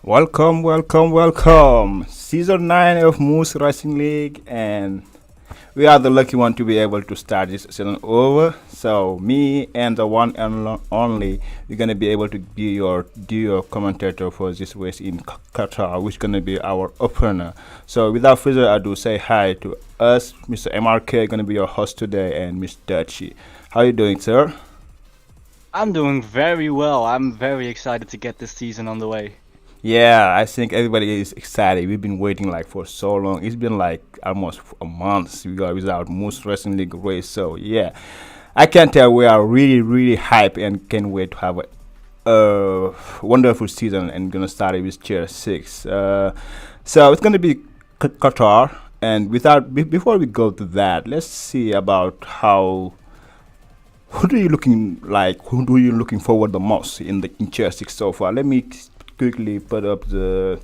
Welcome, welcome, welcome. Season 9 of Moose Racing League, and we are the lucky one to be able to start this season over. So, me and the one and only, we're gonna be able to be your duo commentator for this race in Qatar, which gonna be our opener. So, without further ado, say hi to us, Mr. MRK, gonna be your host today, and Miss Dutchy. How you doing, sir? I'm doing very well. I'm very excited to get this season on the way. Yeah, I think everybody is excited. We've been waiting like for so long. It's been like almost a month we got without Moose Wrestling League race. So yeah, I can tell we are really, really hyped and can't wait to have a wonderful season and gonna start it with Tier 6. So it's gonna be Qatar. And before we go to that, let's see about how who do you looking forward the most in the in Tier 6 so far. Let me quickly put up the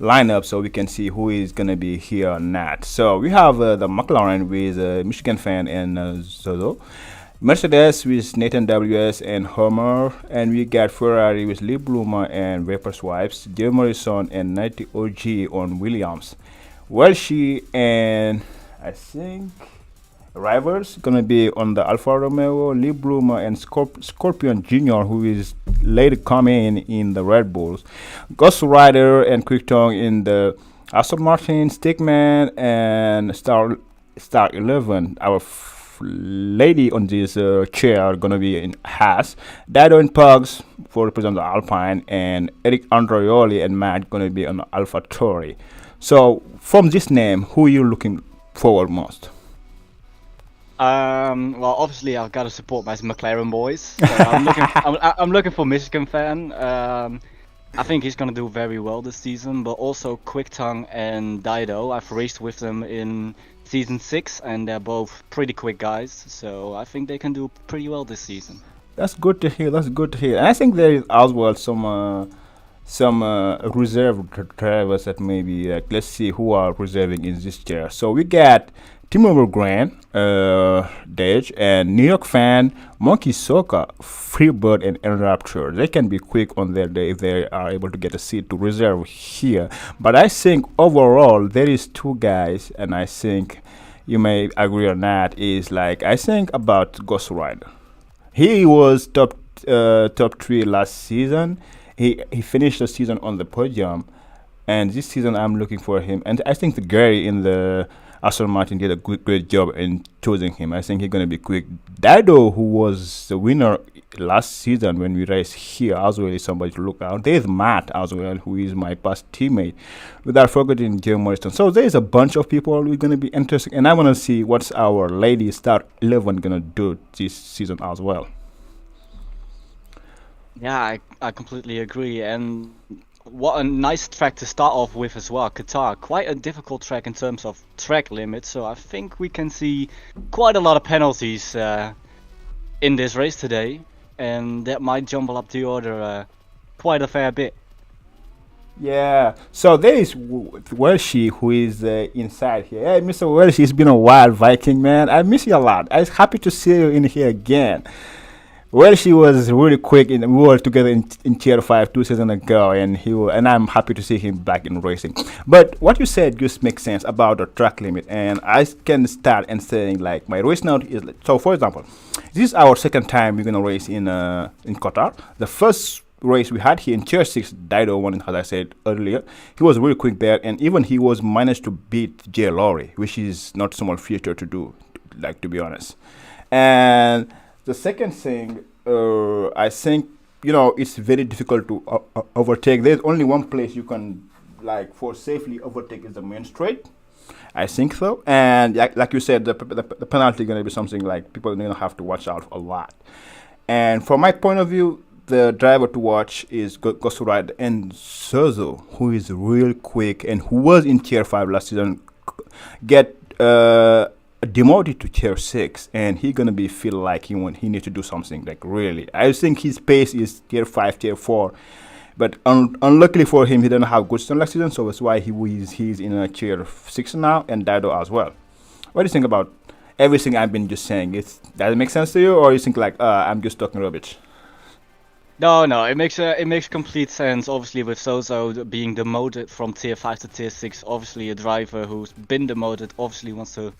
lineup so we can see who is gonna be here or not. So we have the McLaren with Michigan Fan and Zozo, Mercedes with Nathan WS and Homer, and we got Ferrari with Lee Bloomer and Vapor Swipes, Jmorseon and 90 OG on Williams, Welshi and I think Rivals gonna be on the Alfa Romeo, Lee Bloomer and Scorpion Jr., who is later coming in the Red Bulls, GhostRider and Quick Tongue in the Aston Martin, Stickman and Star 11. Our lady on this chair gonna be in Haas, Dido and Pugs for represent the Alpine, and Eric Andreoli and Matt gonna be on Alpha Tori. So from this name, who are you looking forward most? Well, obviously I've got to support my McLaren boys. So I'm looking, I'm looking for Michigan Fan. I think he's gonna do very well this season, but also Quick Tongue and Dido. I've raced with them in season 6, and they're both pretty quick guys. So I think they can do pretty well this season. That's good to hear. That's good to hear. And I think there is as well some reserve drivers that maybe like let's see who are reserving in this chair. So we got Timber Grand, Dage, and New York Fan, Monkey Soka, Freebird, and Enrapture. They can be quick on their day if they are able to get a seat to reserve here. But I think overall there is two guys, and I think you may agree or not. Is like I think about Ghost Rider. He was top 3 last season. He finished the season on the podium, and this season I'm looking for him. And I think the Gary in the Aston Martin did a great job in choosing him. I think he's gonna be quick. Dido, who was the winner last season when we raced here, as well is somebody to look out. There's Matt as well, who is my past teammate. Without forgetting Jim Morrison. So there's a bunch of people who are gonna be interesting, and I wanna see what's our lady start 11 gonna do this season as well. Yeah, I completely agree. And what a nice track to start off with as well, Qatar. Quite a difficult track in terms of track limits, so I think we can see quite a lot of penalties in this race today, and that might jumble up the order quite a fair bit. Yeah. So there is Welshi who is inside here. Hey, Mr. Welshi, it's been a while, Viking man. I miss you a lot. I'm happy to see you in here again. Well, she was really quick. We were together in Tier 5 2 seasons ago, and and I'm happy to see him back in racing. But what you said just makes sense about the track limit, and I can start and saying like my race now is so. For example, this is our second time we're gonna race in Qatar. The first race we had here in Tier 6, Dido won, as I said earlier. He was really quick there, and even he was managed to beat J. Laurie, which is not small feature to do, like to be honest. And the second thing, I think it's very difficult to overtake. There's only one place you can like for safely overtake is the main straight. I think so. And like you said, the penalty gonna be something like people are gonna have to watch out a lot. And from my point of view, the driver to watch is Ghost Rider and Sozo, who is real quick and who was in Tier 5 last season, get demoted to Tier 6, and he gonna be feel like he need to do something like really. I think his pace is Tier 5, Tier 4, but unluckily for him, he didn't have good start last season, so that's why he's in a Tier 6 now, and Dido as well. What do you think about everything I've been just saying? Does it make sense to you, or you think like I'm just talking rubbish? No, it makes complete sense. Obviously, with Soso being demoted from tier 5 to tier 6, obviously a driver who's been demoted obviously wants to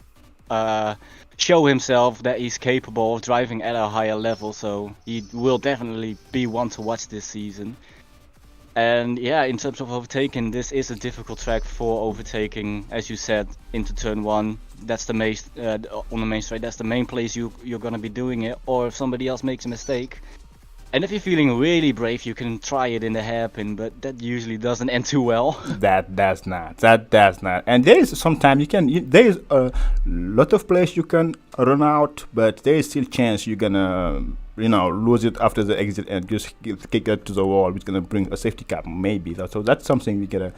uh, show himself that he's capable of driving at a higher level. So he will definitely be one to watch this season. And yeah, in terms of overtaking, this is a difficult track for overtaking, as you said, into turn 1. That's the main on the main straight. That's the main place you're gonna be doing it. Or if somebody else makes a mistake. And if you're feeling really brave, you can try it in the hairpin, but that usually doesn't end too well. That does not. That does not. And there is sometimes there is a lot of place you can run out, but there is still chance you're gonna lose it after the exit and just kick it to the wall, which is gonna bring a safety cap maybe. So that's something we gotta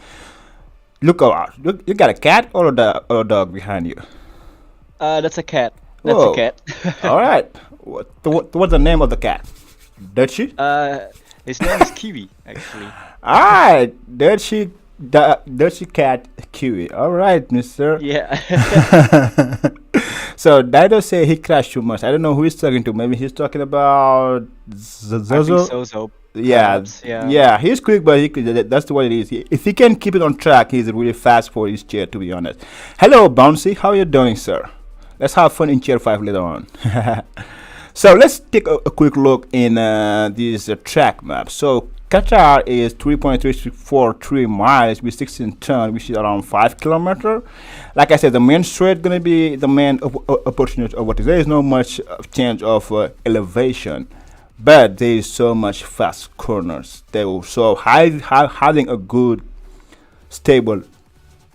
look out. You got a cat or a dog behind you? That's a cat. That's Whoa. a cat. All right. What's the name of the cat? Dirty? His name is Kiwi, actually. Alright, Dirty Cat Kiwi. Alright, mister. Yeah. So Dido say he crashed too much. I don't know who he's talking to. Maybe he's talking about I think Zozo. Sozo. Yeah, Perhaps, yeah. yeah, he's quick, but that's what it is. If he can keep it on track, he's really fast for his chair, to be honest. Hello, Bouncy. How you doing, sir? Let's have fun in chair 5 later on. So let's take a quick look in this track map. So Qatar is 3.343 miles with 16 turns, which is around 5 kilometers. Like I said, the main straight gonna be the main opportunity of what is. There is no much change of elevation, but there is so much fast corners. So having a good stable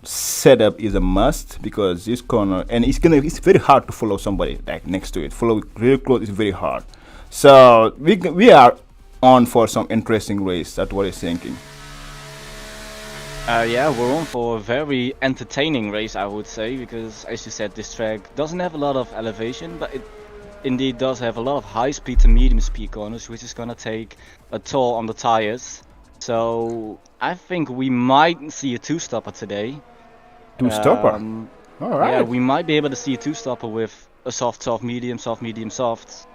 setup is a must, because this corner, and it's very hard to follow somebody like next to it. Follow real close is very hard. So we are on for some interesting race. That's what he's thinking. Yeah, we're on for a very entertaining race, I would say, because as you said, this track doesn't have a lot of elevation, but it indeed does have a lot of high speed to medium speed corners, which is gonna take a toll on the tires. So I think we might see a two-stopper today. Two-stopper? All right. Yeah, we might be able to see a two-stopper with a soft, soft, medium, soft, medium, soft.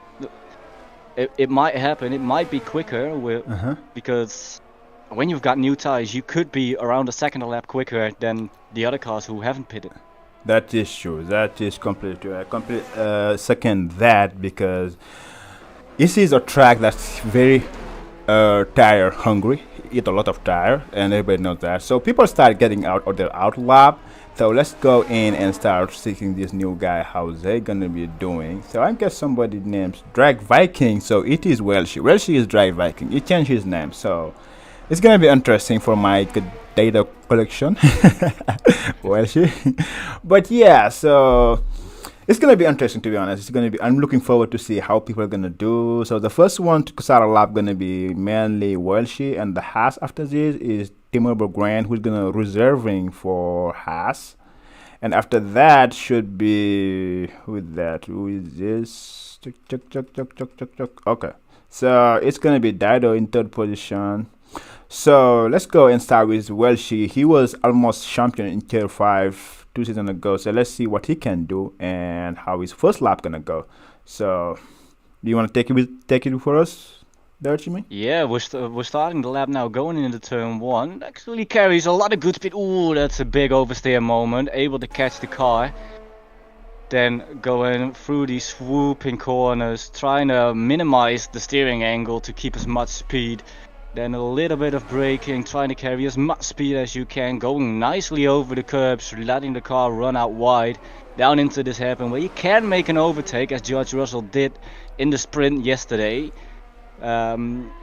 It might happen. It might be quicker because when you've got new tires, you could be around a second a lap quicker than the other cars who haven't pitted. That is true. That is completely true. I completely second that, because this is a track that's very tire hungry. Eat a lot of tire, and everybody knows that. So people start getting out of their out lap. So let's go in and start seeing this new guy, how they gonna be doing. So I guess somebody named Drag Viking. So it is Welsh. Welsh is Drag Viking. He changed his name. So it's gonna be interesting for my data collection. Welsh. But yeah, so it's gonna be interesting, to be honest. It's gonna be. I'm looking forward to see how people are gonna do. So the first one to start a lap gonna be mainly Welshie, and the Haas after this is Timur Grant, who's gonna reserving for Haas, and after that should be who is this? Chuck. Okay, so it's gonna be Dido in third position. So let's go and start with Welshie. He was almost champion in tier 5 2 seasons ago. So let's see what he can do and how his first lap gonna go. So do you want to take it for us there, Jimmy? Yeah, we're starting the lap now, going into turn 1. Actually carries a lot of good speed. Ooh, that's a big oversteer moment. Able to catch the car. Then going through these swooping corners, trying to minimize the steering angle to keep as much speed. Then a little bit of braking, trying to carry as much speed as you can, going nicely over the curbs, letting the car run out wide, down into this hairpin where you can make an overtake, as George Russell did in the sprint yesterday.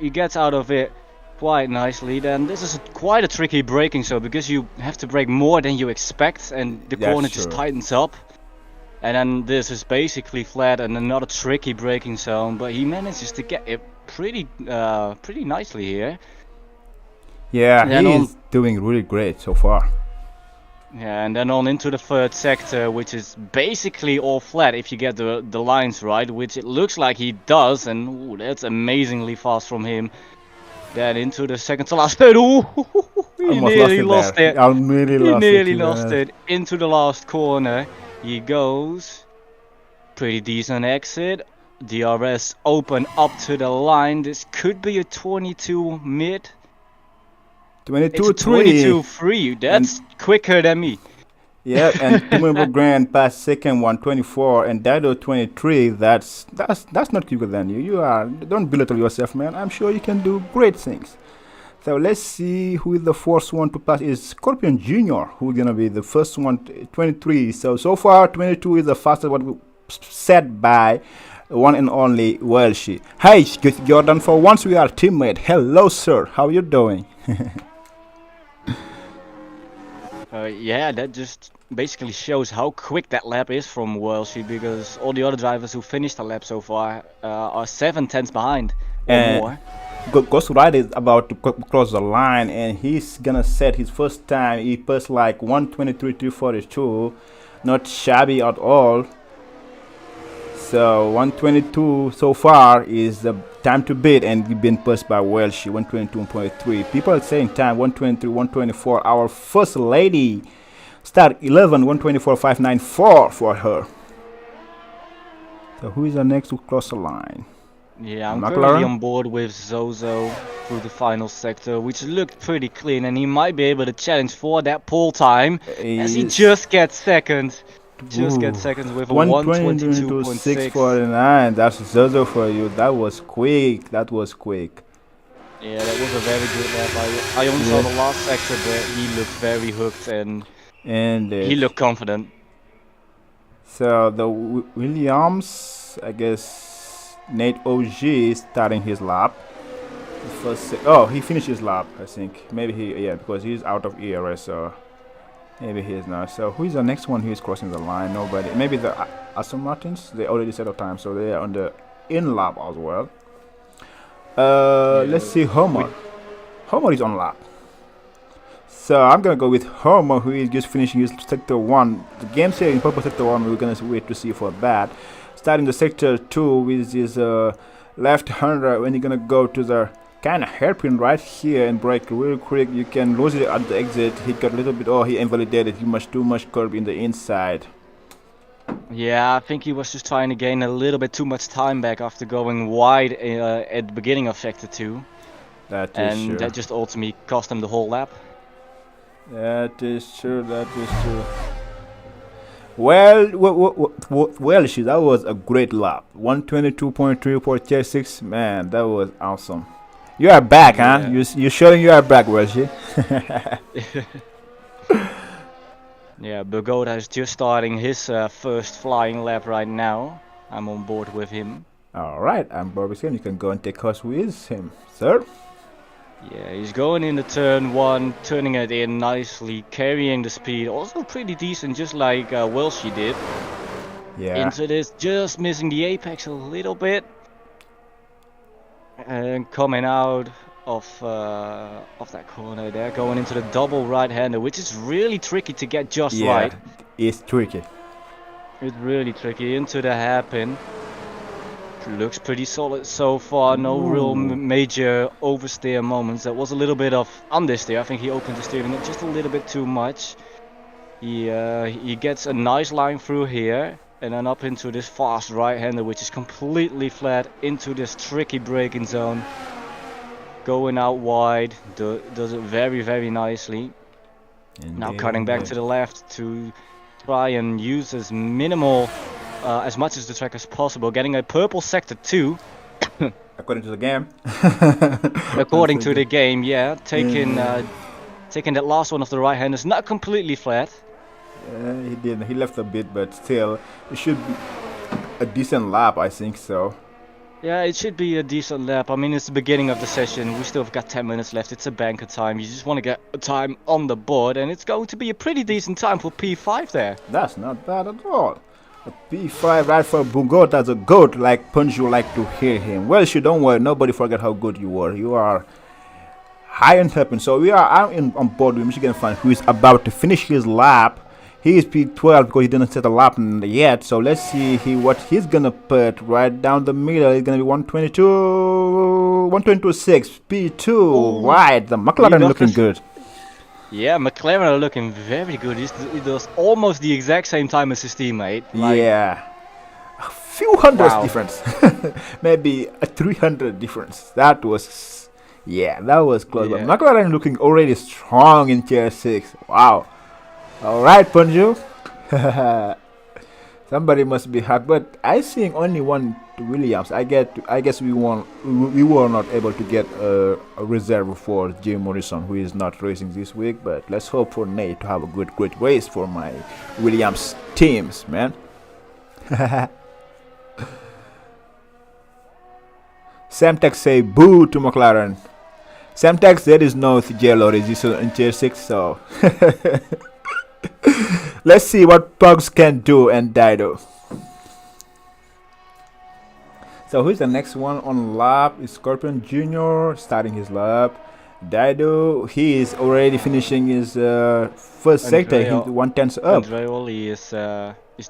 He gets out of it quite nicely. Then this is quite a tricky braking zone, because you have to brake more than you expect, and the corner just tightens up. And then this is basically flat and another tricky braking zone, but he manages to get it pretty nicely here. Yeah, he is doing really great so far. Yeah, and then on into the third sector, which is basically all flat if you get the lines right, which it looks like he does, and ooh, that's amazingly fast from him. Then into the second to last third. Ooh, he nearly lost it. I nearly lost it. Into the last corner he goes. Pretty decent exit. DRS open up to the line. This could be a 22 mid. 22-3. 22-3. That's quicker than me. Yeah, and Tumimbo Grand passed second 124 and Dido 23. That's not quicker than you. You are, don't belittle yourself, man. I'm sure you can do great things. So let's see who is the first one to pass. Is Scorpion Jr. who's gonna be the first one, 23. So far 22 is the fastest one set by one and only Welshie. Hi Jordan, for once we are teammate. Hello sir, how you doing? Yeah, that just basically shows how quick that lap is from Welshie, because all the other drivers who finished the lap so far are 7/10 behind or more. GhostRider is about to cross the line and he's gonna set his first time. He passed like 123.342, not shabby at all. So 122 so far is the time to beat, and we've been passed by Welshie 122.3. People are saying time 123, 124. Our first lady start 11 124.594 for her. So who is the next to cross the line? Yeah, I'm McLaren? currently on board with Zozo through the final sector, which looked pretty clean, and he might be able to challenge for that pole time as he just gets second. Just get seconds with a 122.649. That's Zozo for you. That was quick. That was quick. Yeah, that was a very good lap. I only saw the last sector, but he looked very hooked and he looked confident. So the Williams, I guess Nate OG is starting his lap. He finished his lap, I think. Maybe because he's out of ERS, so maybe he is not. So who is the next one who is crossing the line? Nobody. Maybe the Aston Martins. They already set a time, so they are on the in lap as well. Let's see Homer. Homer is on lap. So I'm gonna go with Homer, who is just finishing his sector 1. The game says in purple sector 1. We're gonna wait to see for that. Starting the sector 2 with his left-hander. When you're gonna go to the kind of hairpin right here and brake real quick, you can lose it at the exit. He got a little bit. He invalidated. Too much curb in the inside. Yeah, I think he was just trying to gain a little bit too much time back after going wide at the beginning of sector 2. That is true. That just ultimately cost him the whole lap. That is true. Well, that was a great lap. 122.346. Man, that was awesome. You are back, huh? You're showing you are back, Welshie. Yeah, Bergoda is just starting his first flying lap right now. I'm on board with him. Alright, I'm board with him. You can go and take us with him, sir. Yeah, he's going into turn 1, turning it in nicely, carrying the speed. Also pretty decent, just like Welshie did. Yeah. Into this, just missing the apex a little bit. And coming out of that corner there, going into the double right-hander, which is really tricky to get just right. It's tricky. It's really tricky. Into the hairpin. Looks pretty solid so far. No real major oversteer moments. That was a little bit of understeer. I think he opened the steering just a little bit too much. He gets a nice line through here. And then up into this fast right-hander, which is completely flat, into this tricky braking zone. Going out wide, does it very, very nicely. Now cutting back to the left to try and use as minimal, as much as the track as possible. Getting a purple sector 2. According to the game. According to the game, yeah. Taking that last one of the right-handers, not completely flat. He did. He left a bit, but still, it should be a decent lap, I think so. Yeah, it should be a decent lap. I mean, it's the beginning of the session. We still have got 10 minutes left. It's a banker time. You just want to get a time on the board, and it's going to be a pretty decent time for P5 there. That's not bad at all. A P5 right for Bugot as a goat, like Punch, you like to hear him. Well, don't worry. Nobody forget how good you were. You are high and happen. So I'm on board with Michigan fan, who is about to finish his lap. He is P12 because he didn't set a lap yet. So let's see what he's gonna put right down the middle. It's gonna be 122.6 P2. Right, the McLaren looking good. Yeah, McLaren are looking very good. He does almost the exact same time as his teammate. Yeah, few hundreds Wow. difference. Maybe a 300 difference. That was, yeah, that was close. But Yeah. McLaren looking already strong in tier 6. Wow. Alright, Ponju. Somebody must be happy, but I seeing only one Williams. I guess we were not able to get a reserve for Jmorseon, who is not racing this week. But let's hope for Nate to have a great race for my Williams teams, man. Samtex say boo to McLaren. Samtex, there is no JLO resistance in tier 6, so let's see what Pugs can do and Dido. So who's the next one on lap? Is Scorpion Jr. starting his lap. Dido, he is already finishing his first sector. He's 1/10 up. Andreoli is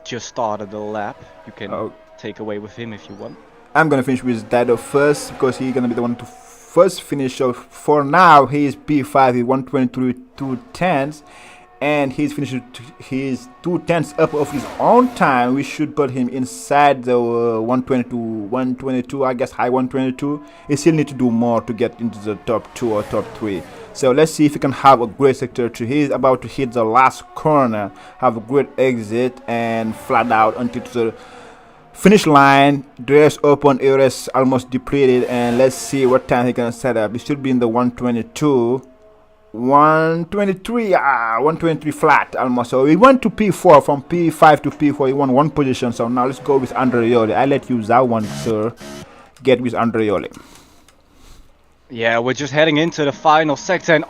just started the lap. You can take away with him if you want. I'm gonna finish with Dido first because he's gonna be the one to first finish. So for now, he is P5, he's 123 2/10, and he's finished his 2/10 up of his own time. We should put him inside the 122, I guess high 122. He still need to do more to get into the top 2 or top 3. So let's see if he can have a great sector 2. He's about to hit the last corner, have a great exit, and flat out until the finish line. Dress open, ARS almost depleted, and let's see what time he can set up. He should be in the 122, 123, 123 flat almost. So we went to P4, from P5 to P4. He won one position. So now let's go with Andreoli. I let you that one, sir. Get with Andreoli. Yeah, we're just heading into the final sector, and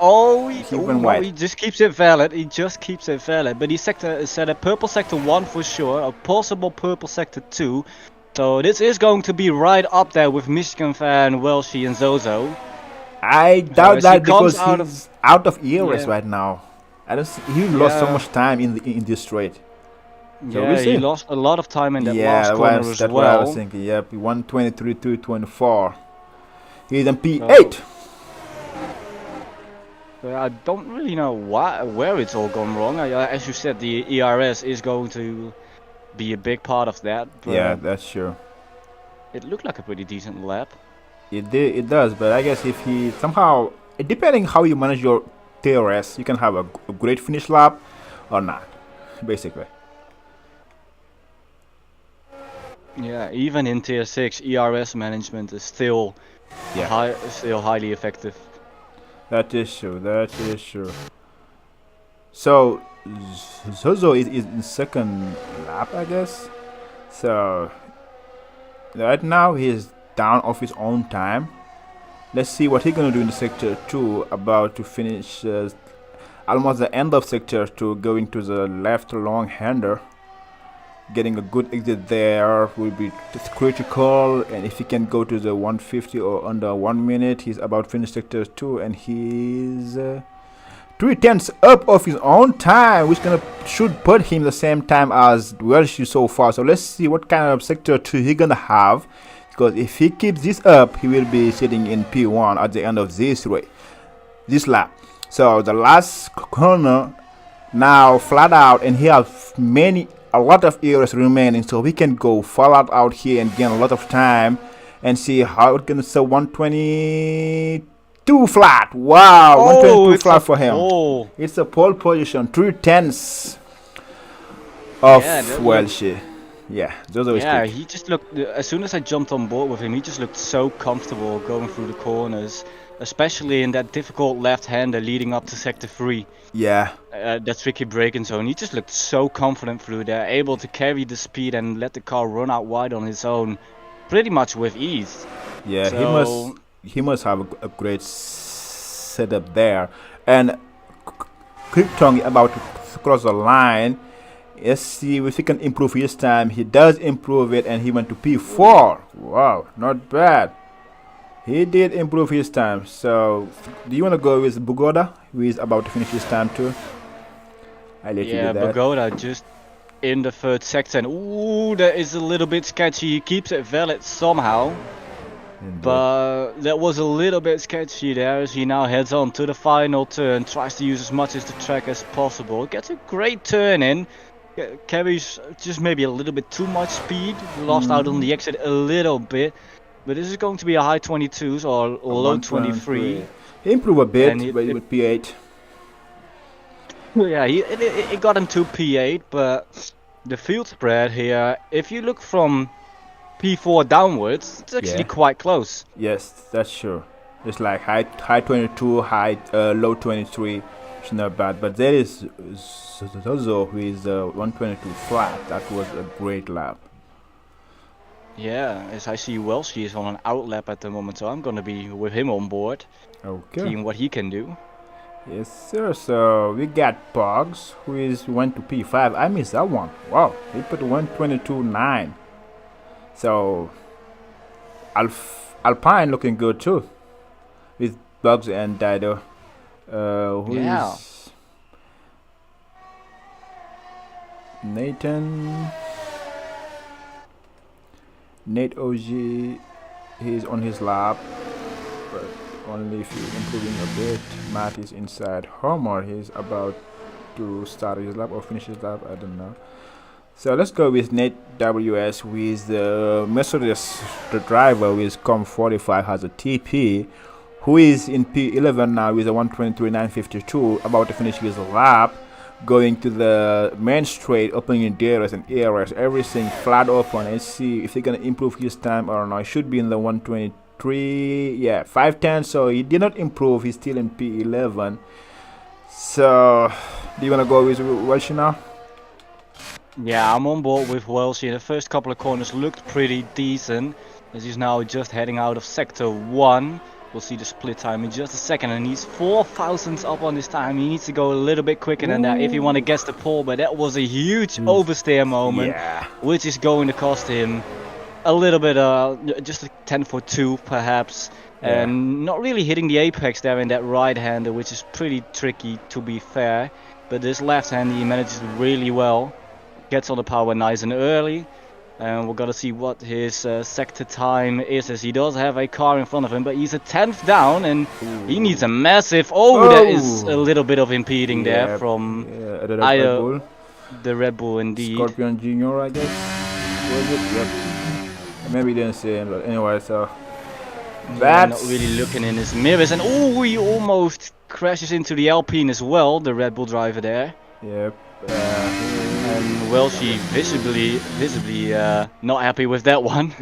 he just keeps it valid. He just keeps it valid. But his sector is set at purple sector 1 for sure, a possible purple sector 2. So this is going to be right up there with Michigan Fan, Welshie, and Zozo. I doubt that because he's out of ERS right now. I don't see, he lost so much time in this straight. So yeah, he lost a lot of time in that last corner as well. That's what I was thinking. Yep, 123 to 24. He's in P8. I don't really know where it's all gone wrong. As you said, the ERS is going to be a big part of that. Yeah, that's sure. It looked like a pretty decent lap. It does, but I guess if he somehow, depending how you manage your TRS, you can have a great finish lap or not, basically. Yeah, even in tier 6, ERS management is still highly effective. That is true. That is true. So Zozo is in second lap, I guess. So right now he is down of his own time. Let's see what he's gonna do in the sector 2. About to finish almost the end of sector 2, going to the left long hander. Getting a good exit there will be critical, and if he can go to the 150 or under 1 minute, he's about to finish sector 2, and he's 3/10 up of his own time, which should put him the same time as Welshie so far. So let's see what kind of sector 2 he's gonna have, because if he keeps this up, he will be sitting in P1 at the end of this lap. So the last corner now flat out, and he has a lot of ERS remaining, so we can go flat out here and gain a lot of time and see how it can. So 122 flat. Wow, 122 flat for him. It's a pole position, 3/10 of Welshie. Yeah, Zozo is good. He just looked, as soon as I jumped on board with him, he just looked so comfortable going through the corners, especially in that difficult left-hander leading up to sector 3. Yeah. That tricky braking zone. He just looked so confident through there, able to carry the speed and let the car run out wide on his own, pretty much with ease. Yeah, so he must have a great setup there. And Krypton about to cross the line. Let's see if he can improve his time. He does improve it, and he went to P4. Wow, not bad. He did improve his time. So, do you want to go with Bugoda, who is about to finish his time too? I let you do that. Bugoda just in the third sector. And ooh, that is a little bit sketchy. He keeps it valid somehow. But that was a little bit sketchy there as he now heads on to the final turn. Tries to use as much as the track as possible. Gets a great turn in. carries just maybe a little bit too much speed. Lost out on the exit a little bit. But this is going to be a high 22s or low 23. Improve a bit And with P8. yeah, it got him to P8, but the field spread here, if you look from P4 downwards, it's actually quite close. Yes, that's sure. It's like high 22, low 23. It's not bad. But there is Zozo who is 122 flat. That was a great lap. Yeah, as I see Welsh is on an out lap at the moment, so I'm gonna be with him on board. Okay. Seeing what he can do. Yes, sir. So we got Pogs who went to P5. I missed that one. Wow, he put 122.9. So Alpine looking good too, with Bugs and Dido. Who is Nathan? Nate OG, he's on his lap, but only if he's improving a bit. Matt is inside Homer. He's about to start his lap or finish his lap. I don't know. So let's go with Nate WS, who is the Mercedes the driver with Com45, has a TP, who is in P11 now with a 123.952, about to finish his lap, going to the main straight, opening DRS and ARS, everything flat open. Let's see if he's gonna improve his time or not. He should be in the 123, yeah, 510. So he did not improve. He's still in P11. So do you wanna go with Welsh now? Yeah, I'm on board with Welsh. The first couple of corners looked pretty decent, as he's now just heading out of sector 1. We'll see the split time in just a second, and he's 4 thousandths up on this time. He needs to go a little bit quicker than that if he want to guess the pole, but that was a huge oversteer moment, which is going to cost him a little bit, just a 10 for 2 perhaps, and not really hitting the apex there in that right-hander, which is pretty tricky to be fair, but this left-hander he manages really well, gets on the power nice and early. And we're gonna see what his sector time is, as he does have a car in front of him, but he's a 10th down and he needs a massive. That is a little bit of impeding there from the Red Bull indeed. Scorpion Junior, I guess. Was it? Yep. Maybe he didn't say it, but anyway, so that's not really looking in his mirrors, and he almost crashes into the Alpine as well, the Red Bull driver there. Yep. And Welshie visibly not happy with that one.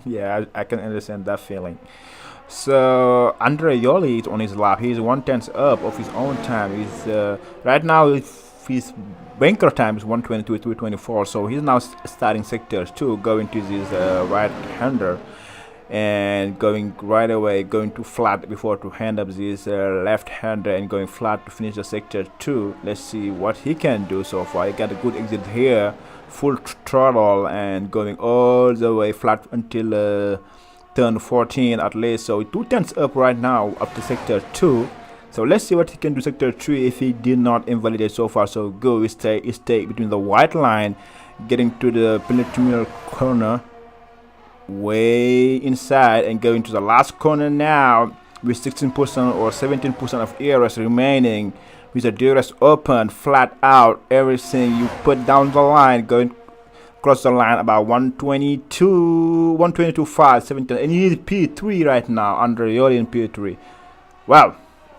Yeah, I can understand that feeling. So Andreoli is on his lap. He's 1/10 up of his own time. He's right now his banker time is 1:22.224. So he's now starting sector 2, going to this right-hander, and going right away, going to flat before to hand up this left-hander, and going flat to finish the sector 2. Let's see what he can do so far. He got a good exit here, full throttle, and going all the way flat until turn 14 at least. So 2/10 up right now up to sector 2. So let's see what he can do sector 3 if he did not invalidate so far. So go, stay between the white line, getting to the penultimate corner, way inside, and going to the last corner now with 16% or 17% of ARS remaining, with the DRS open, flat out, everything you put down the line, going across the line about 122.5, 17, and you need P3 right now, Andreoli in P3. Wow,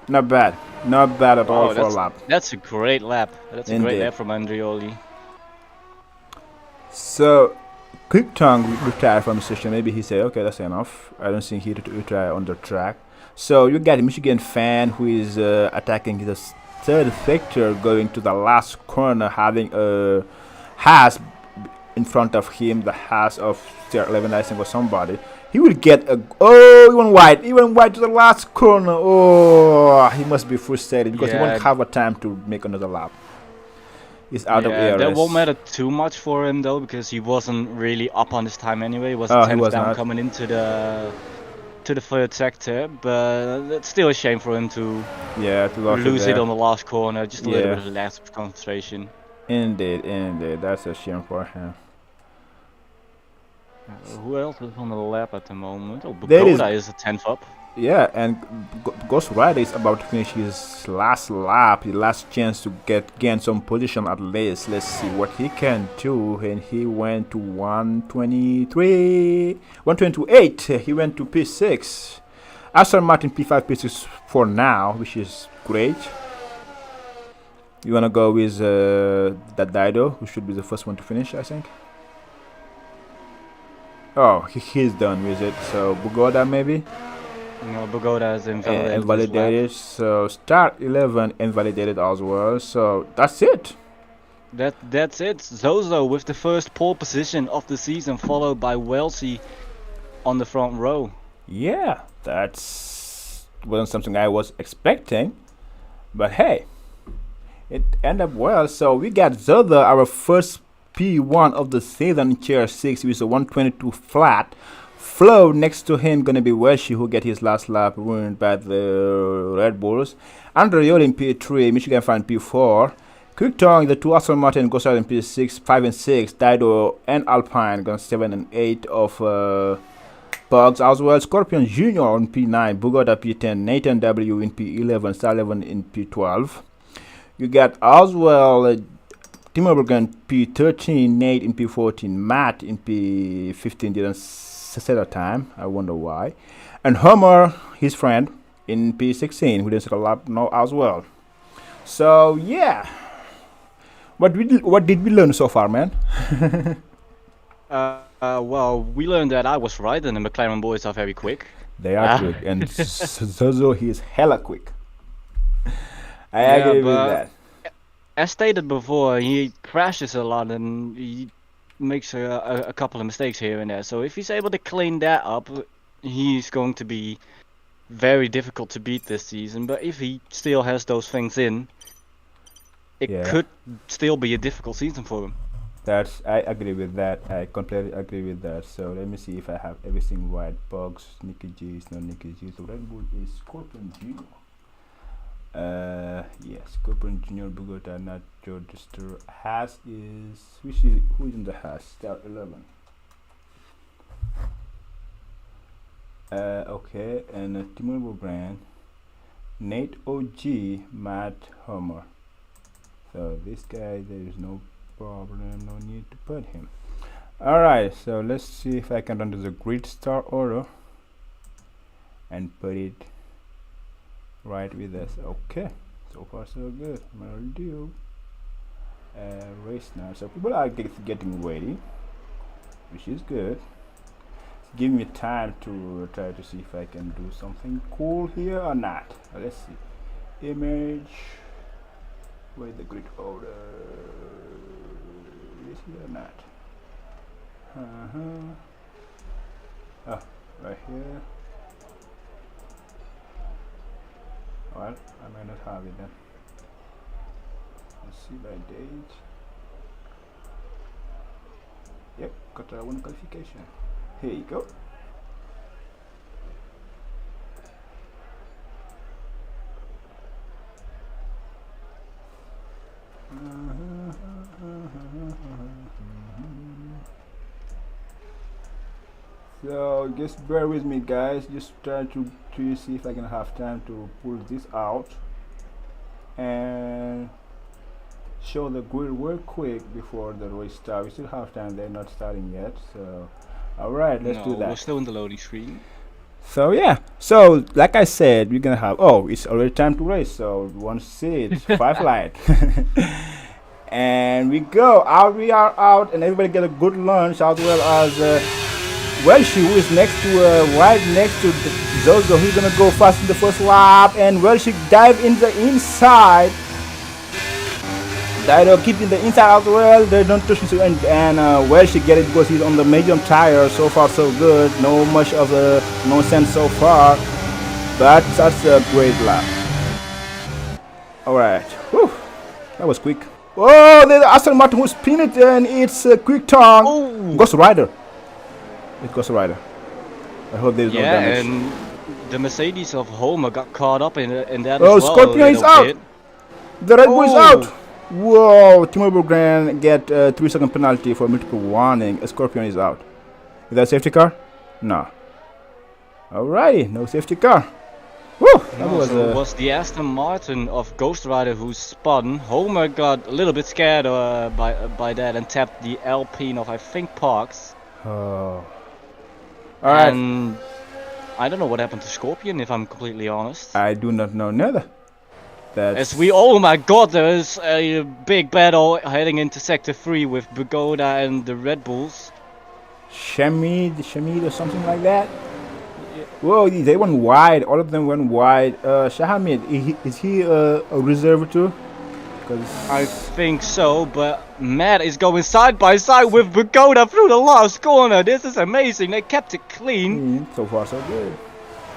not bad at all for a lap. That's a great lap. That's a great lap from Andreoli. So Quick Tongue retired from the session. Maybe he said, okay, that's enough. I don't think he retired on the track. So you got a Michigan fan who is attacking the third sector, going to the last corner, having a Haas in front of him, the Haas of Tier 11, I think, or somebody. He will get a... he went wide to the last corner. He must be frustrated because he won't have a time to make another lap. He's out of ARS. That won't matter too much for him though, because he wasn't really up on his time anyway. He was 10th down coming into the third sector, but it's still a shame for him to lose it on the last corner. Just a little bit of less concentration. Indeed, that's a shame for him. Who else is on the lap at the moment? Bogoda is a 10th up. Yeah, and GhostRider is about to finish his last lap, his last chance to gain some position at least. Let's see what he can do. And he went to 123, 128. He went to P6. Aston Martin P5, P6 for now, which is great. You wanna go with that Dido, who should be the first one to finish, I think. Oh, he's done with it. So Bugoda maybe. No, Bogoda is invalidated. So start 11 invalidated as well. So that's it. That's it. Zozo with the first pole position of the season, followed by Welshie on the front row. Yeah, that's wasn't something I was expecting, but hey, it ended up well. So we got Zozo, our first P1 of the season in chair 6 with a 122 flat. Flo next to him gonna be Welshie, who get his last lap ruined by the Red Bulls. Andreoli in P3, Michigan Fan P4. Quick Tongue, the two Aston Martin, GhostRider in P6, 5 and 6. Dido and Alpine gonna 7 and 8 of Bugs as well. Scorpion Jr. in P9, Bugoda P10, Nathan W in P11, Star 11 in P12. You got as well Timberbergen P13, Nate in P14, Matt in P15 didn't set a time. I wonder why. And Homer, his friend, in P16, who didn't set a lap now as well. So yeah, what did we learn so far, man? Well, we learned that I was right, and the McLaren boys are very quick. They are quick, and Zozo, he is hella quick. I agree with that. As stated before, he crashes a lot and he makes a couple of mistakes here and there. So if he's able to clean that up, he's going to be very difficult to beat this season. But if he still has those things in, it could still be a difficult season for him. I agree with that. I completely agree with that. So let me see if I have everything right. Bugs, Nicky G is not Nicky G. So Red Bull is Scorpion Jr. Yes, Scorpion Jr. Bogota, not Georgester. Haas is who is in the Haas? Start 11. Okay, and Timur Brand, Nate OG, Matt Homer. So this guy, there is no problem, no need to put him. Alright, so let's see if I can run to the grid start order and put it right with us. Okay, so far so good. MRL deal. Race now, so people are getting ready, which is good. It's giving me time to try to see if I can do something cool here or not. Let's see. Image. Where's the grid order? Is it or not? Oh, right here. Well, I might not have it then. Let's see by date. Yep, Qatar 1 qualification. Here you go. So just bear with me, guys. Just try to see if I can have time to pull this out and show the grid real quick before the race starts. We still have time. They're not starting yet. So all right, let's do that. We're still in the loading screen. So yeah, so like I said, we're gonna have, oh, it's already time to race, so we want to see it. 5 light. And we go out, we are out, and everybody get a good lunch, as well as Welshie, who is next to right next to Zozo, who's gonna go fast in the first lap, and Welshie dive in the inside. Dido keep in the inside as well. They don't touch him, and Welshie get it because he's on the medium tire. So far so good, no much of a nonsense so far, but that's a great lap. Alright, whew, that was quick. Oh, there's Aston Martin who spin it, and it's a quick turn. GhostRider. It's GhostRider. I hope there's no damage. And the Mercedes of Homer got caught up in that as well. Oh, Scorpion is out. The Red Bull is out. Whoa, Timur Grand get 3-second penalty for multiple warning. A Scorpion is out. Is that a safety car? No. Alrighty, no safety car. Woo! That No, was so it was the Aston Martin of GhostRider who spun. Homer got a little bit scared by that and tapped the Alpine of, I think, Parks. oh. Alright. And I don't know what happened to Scorpion, if I'm completely honest. I do not know neither. As we, oh my god, there is a big battle heading into Sector 3 with Bugoda and the Red Bulls. Shamid or something like that. Whoa, they went wide. All of them went wide. Shahamid, is he a reserve too? I think so, but Matt is going side by side with Bugoda through the last corner. This is amazing. They kept it clean. So far, so good.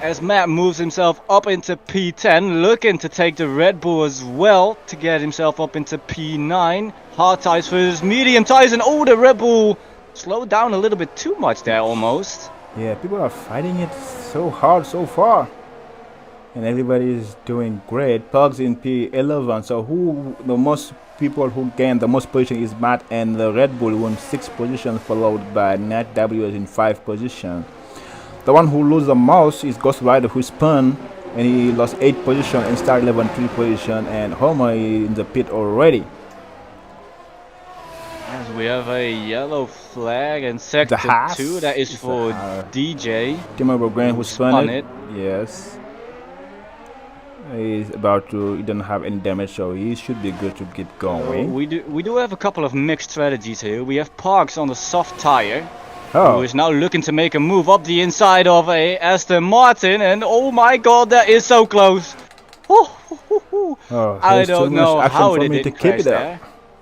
As Matt moves himself up into P10, looking to take the Red Bull as well to get himself up into P9. Hard tires for his medium tires, and oh, the Red Bull slowed down a little bit too much there almost. Yeah, people are fighting it so hard so far. And everybody is doing great. Pugs in P11. So the most people who gain the most position is Matt, and the Red Bull won 6 positions, followed by Nat W in 5 positions. The one who loses the most is GhostRider, who spun and he lost 8 positions and started 3 position, and Homer is in the pit already. As we have a yellow flag in sector 2, that is for DJ. Timo Grant who spun it. Yes. He's about to, he doesn't have any damage, so he should be good to get going. We do have a couple of mixed strategies here. We have Parks on the soft tire, who is now looking to make a move up the inside of a Aston Martin, and oh my god, that is so close. I don't know how it didn't crash there.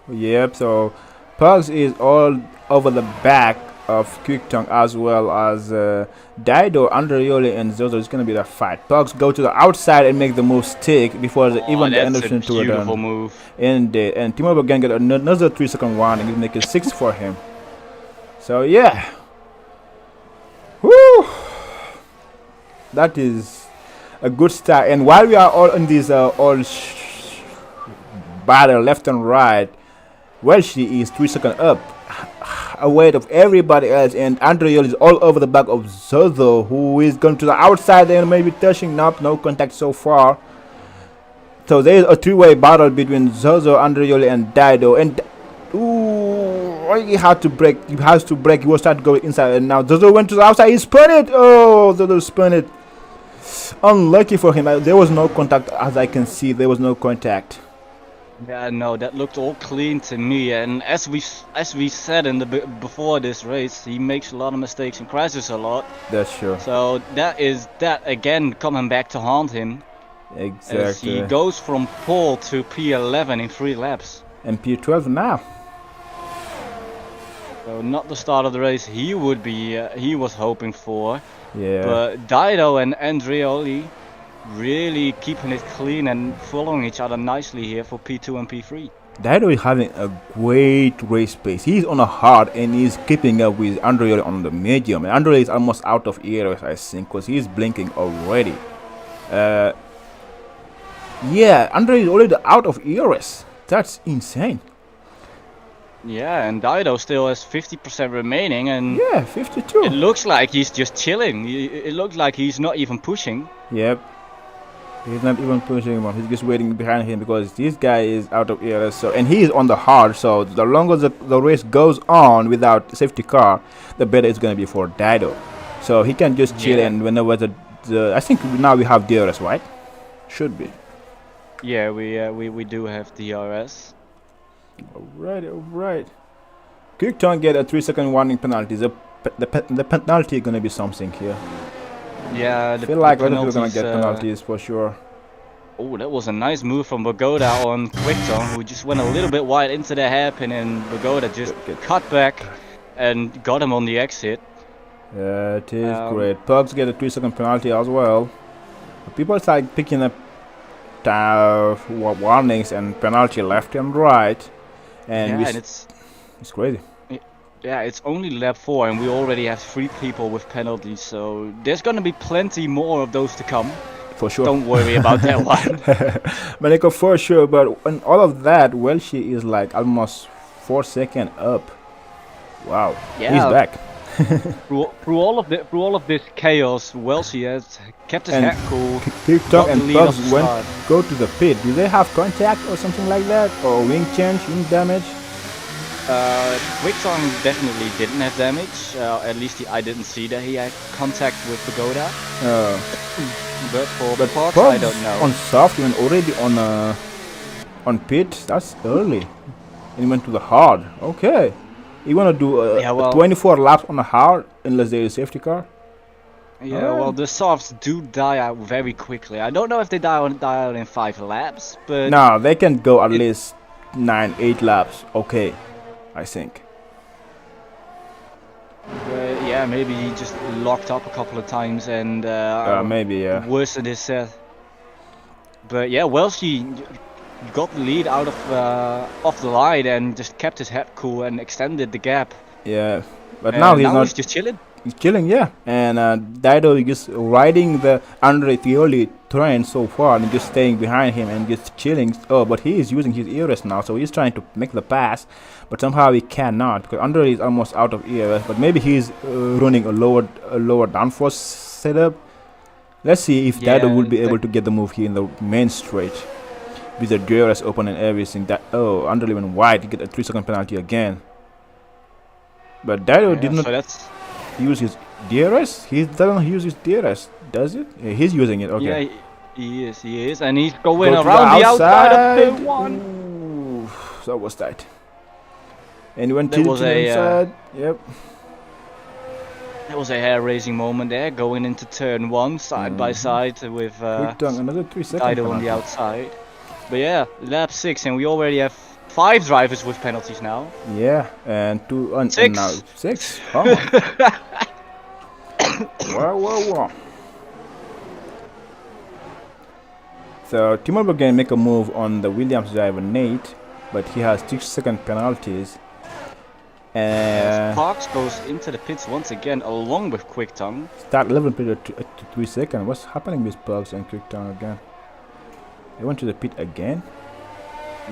Yep, so Pugs is all over the back of Quick Tongue, as well as Dido, Andreoli and Zozo. Is going to be the fight. Pugs go to the outside and make the move stick before even the Anderson to beautiful move. And Timo again get another 3-second warning and make it 6 for him. So yeah. Woo! That is a good start. And while we are all in this battle left and right, well, she is 3 seconds up ahead of everybody else, and Andreoli is all over the back of Zozo, who is going to the outside and maybe touching. Nope, no contact so far. So there is a 3-way battle between Zozo, Andreoli and Dido, and he had to break. He has to break. He was trying to go inside, and now Zozo went to the outside. He spun it. Oh, Zozo spun it. Unlucky for him. There was no contact, as I can see. There was no contact. Yeah, no, that looked all clean to me. And as we said in the before this race, he makes a lot of mistakes and crashes a lot. That's true. So that again coming back to haunt him. Exactly. As he goes from pole to P11 in 3 laps. And P12 now. So not the start of the race he would be. He was hoping for. Yeah. But Dido and Andreoli really keeping it clean and following each other nicely here for P2 and P3. Dido is having a great race pace. He's on a hard and he's keeping up with Andreoli on the medium. And Andreoli is almost out of air, I think, because he's blinking already. Yeah, Andreoli is already out of ERS. That's insane. Yeah, and Dido still has 50% remaining, and yeah, 52. It looks like he's just chilling. It looks like he's not even pushing. Yep. He's not even pushing him. He's just waiting behind him because this guy is out of ERS. So, and he is on the hard. So the longer the race goes on without safety car, the better it's gonna be for Dido. So he can just chill, and whenever I think now we have DRS, right? Should be. Yeah, we do have DRS. Alright. Quick Tongue get a 3-second warning penalty. The penalty is gonna be something here. Yeah, I feel like a lot of people are gonna get penalties for sure. Oh, that was a nice move from Bugoda on Quick Tongue, who just went a little bit wide into the hairpin, and Bugoda just cut back and got him on the exit. Yeah, it is great. Pugs get a 3-second penalty as well. People start picking up warnings and penalty left and right, and, it's crazy. Yeah, it's only lap 4 and we already have 3 people with penalties, so there's gonna be plenty more of those to come. For sure. Don't worry about that one. Maneko, for sure, but on all of that, well, she is like almost 4 seconds up. Wow. Yeah. He's back. through all of this chaos, Welsh has kept his And head cool. Quick got Tongue the and lead off Pugs the went start. go to the pit. Do they have contact or something like that, or wing change, wing damage? Quicksong definitely didn't have damage. At least I didn't see that he had contact with Pagoda. But for Pugs, I don't know. On soft, when already on pit, that's early. And he went to the hard. Okay, you wanna do Yeah, well- 24 laps on a hard unless there is a safety car? Yeah, well, the softs do die out very quickly. I don't know if they die out in 5 laps, but No, they can go at least 9-8 laps. Okay, I think. yeah, maybe he just locked up a couple of times and Maybe, yeah. worsened his set. But yeah, Welshie got the lead out of off the line and just kept his head cool and extended the gap. Yeah, but now he's not. He's just chilling. He's chilling, yeah. And Dido is just riding the Andreoli train so far and just staying behind him and just chilling. Oh, but he is using his ERS now, so he's trying to make the pass, but somehow he cannot because Andreoli is almost out of ERS. But maybe he's running a lower downforce setup. Let's see if Dido will be able to get the move here in the main straight with the DRS open and everything. Andreoli went wide to get a 3-second penalty again. But Dido did not use his DRS. He doesn't use his DRS, does it? Yeah, he's using it. Okay. Yeah, he is, and he's going around the outside of turn 1. Ooh, that was tight. And he went There to was the a, inside. Yep. There was a hair-raising moment there, going into turn 1 side by side with Quick Tongue, another 3-second Dido on penalty. the outside. But yeah, lap 6, and we already have 5 drivers with penalties now. Yeah, and 2 and 6. now 6. Oh. Whoa. So Timur can make a move on the Williams driver Nate, but he has 6-second penalties. Parks goes into the pits once again, along with Quick Tongue. Start level pit at 3 seconds. What's happening with Parks and Quick Tongue again? They went to the pit again?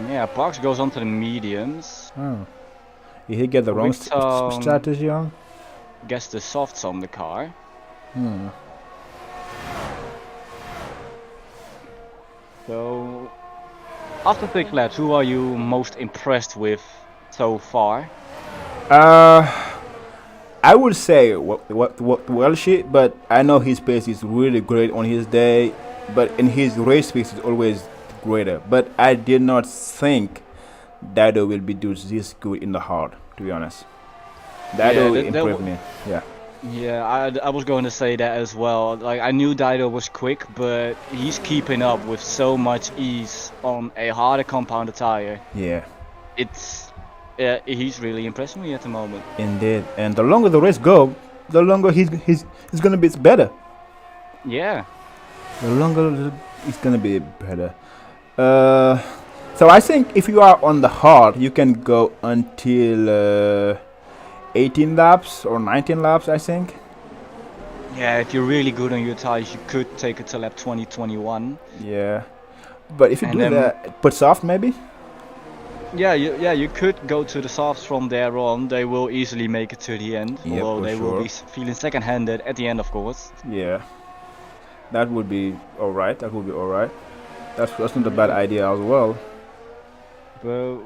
Yeah, Parks goes onto the mediums. Oh. Did he get the wrong strategy on? Guess the softs on the car. So, after 6 laps, who are you most impressed with so far? I would say Welsh, but I know his pace is really great on his day, but in his race pace is always greater. But I did not think Dido will be this good in the hard, to be honest. Dido improved me. Yeah, I was going to say that as well. Like, I knew Dido was quick, but he's keeping up with so much ease on a harder compounded tire. Yeah. He's really impressing me at the moment. Indeed, and the longer the race go, the longer he's gonna be better. Yeah. The longer it's gonna be better. So I think if you are on the hard, you can go until 18 laps or 19 laps, I think. Yeah, if you're really good on your tires, you could take it to lap 20, 21. Yeah, but if you do that, put soft maybe. Yeah, you could go to the softs from there on. They will easily make it to the end. Yep, although they will sure. be feeling second-handed at the end, of course. Yeah, that would be alright. That's not a bad idea as well. But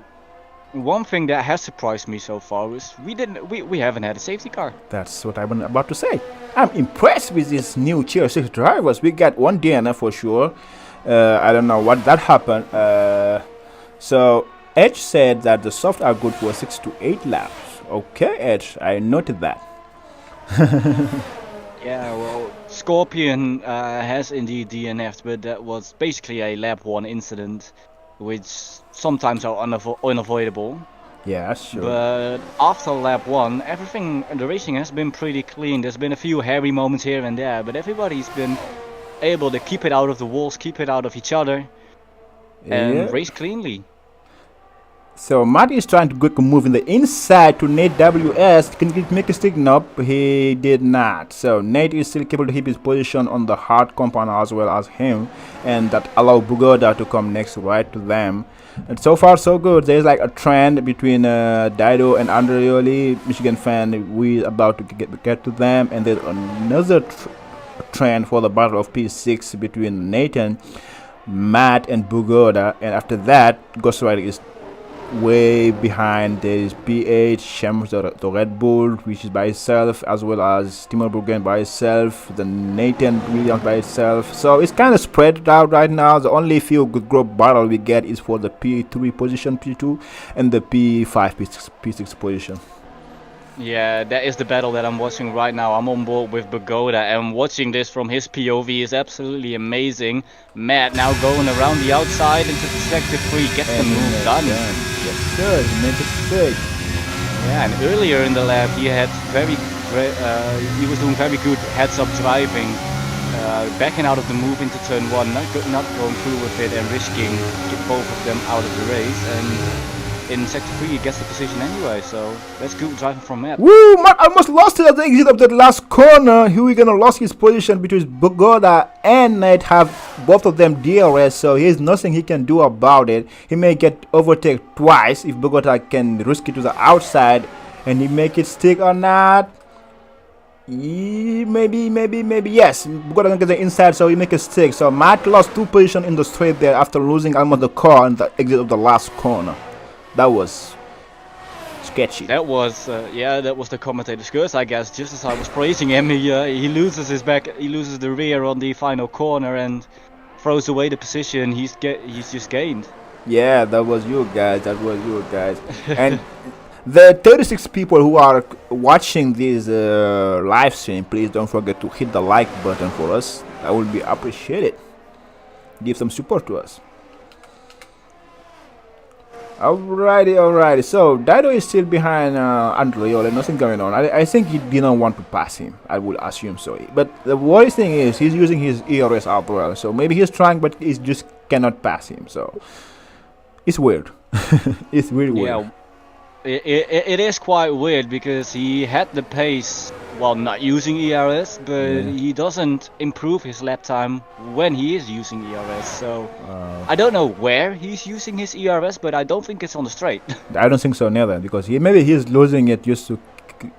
one thing that has surprised me so far is we haven't had a safety car. That's what I'm about to say. I'm impressed with these new Tier 6 drivers. We got one DNF for sure. I don't know what that happened. So Edge said that the soft are good for 6 to 8 laps. Okay, Edge, I noted that. Yeah, well, Scorpion has indeed DNF'd, but that was basically a lap 1 incident, which sometimes are unavoidable. Yeah, sure. But after lap 1, the racing has been pretty clean. There's been a few hairy moments here and there, but everybody's been able to keep it out of the walls, keep it out of each other, and race cleanly. So Marty is trying to quick move in the inside to Nate WS. Can he make a stick? Nope, he did not. So Nate is still capable to keep his position on the hard compound as well as him, and that allow Bugoda to come next right to them. And so far so good. There's like a trend between Dido and Andreoli, Michigan fan. We about to get to them, and there's another trend for the battle of P6 between Nathan, Matt, and Bugoda. And after that, GhostRider is way behind. There is PH, Shams, the Red Bull, which is by itself, as well as Timur Burgen by itself, the Nathan Williams by itself. So it's kind of spread out right now. The only few good group battle we get is for the P3 position, P2, and the P5, P6 position. Yeah, that is the battle that I'm watching right now. I'm on board with Bugoda, and watching this from his POV is absolutely amazing. Matt now going around the outside into the sector 3, gets the move done. Yes, sir, he made it big. Yeah, and earlier in the lap he had he was doing very good heads-up driving, backing out of the move into turn 1, not going through with it and risking both of them out of the race. And in sector 3 he gets the position anyway, so that's good driving from Matt. Woo! Matt almost lost it at the exit of that last corner. He gonna lost his position between Bugoda and Nate. Have both of them DRS, so there's nothing he can do about it. He may get overtaken twice if Bugoda can risk it to the outside, and he make it stick or not. Maybe yes. Bugoda gonna get the inside, so he make it stick. So Matt lost 2 positions in the straight there after losing almost the car in the exit of the last corner. That was sketchy. That was that was the commentator's curse, I guess. Just as I was praising him, he loses his back, he loses the rear on the final corner and throws away the position he's just gained. Yeah, that was you guys. And the 36 people who are watching this live stream, please don't forget to hit the like button for us. That would be appreciated. Give some support to us. Alrighty. So Dido is still behind Andreoli. Nothing going on. I think he didn't want to pass him. I would assume so. But the worst thing is he's using his ERS as well. So maybe he's trying, but he just cannot pass him. So it's weird. It's really weird. Yeah, it is quite weird because he had the pace while not using ERS, but he doesn't improve his lap time when he is using ERS. So I don't know where he's using his ERS, but I don't think it's on the straight. I don't think so neither, because maybe he's losing it just to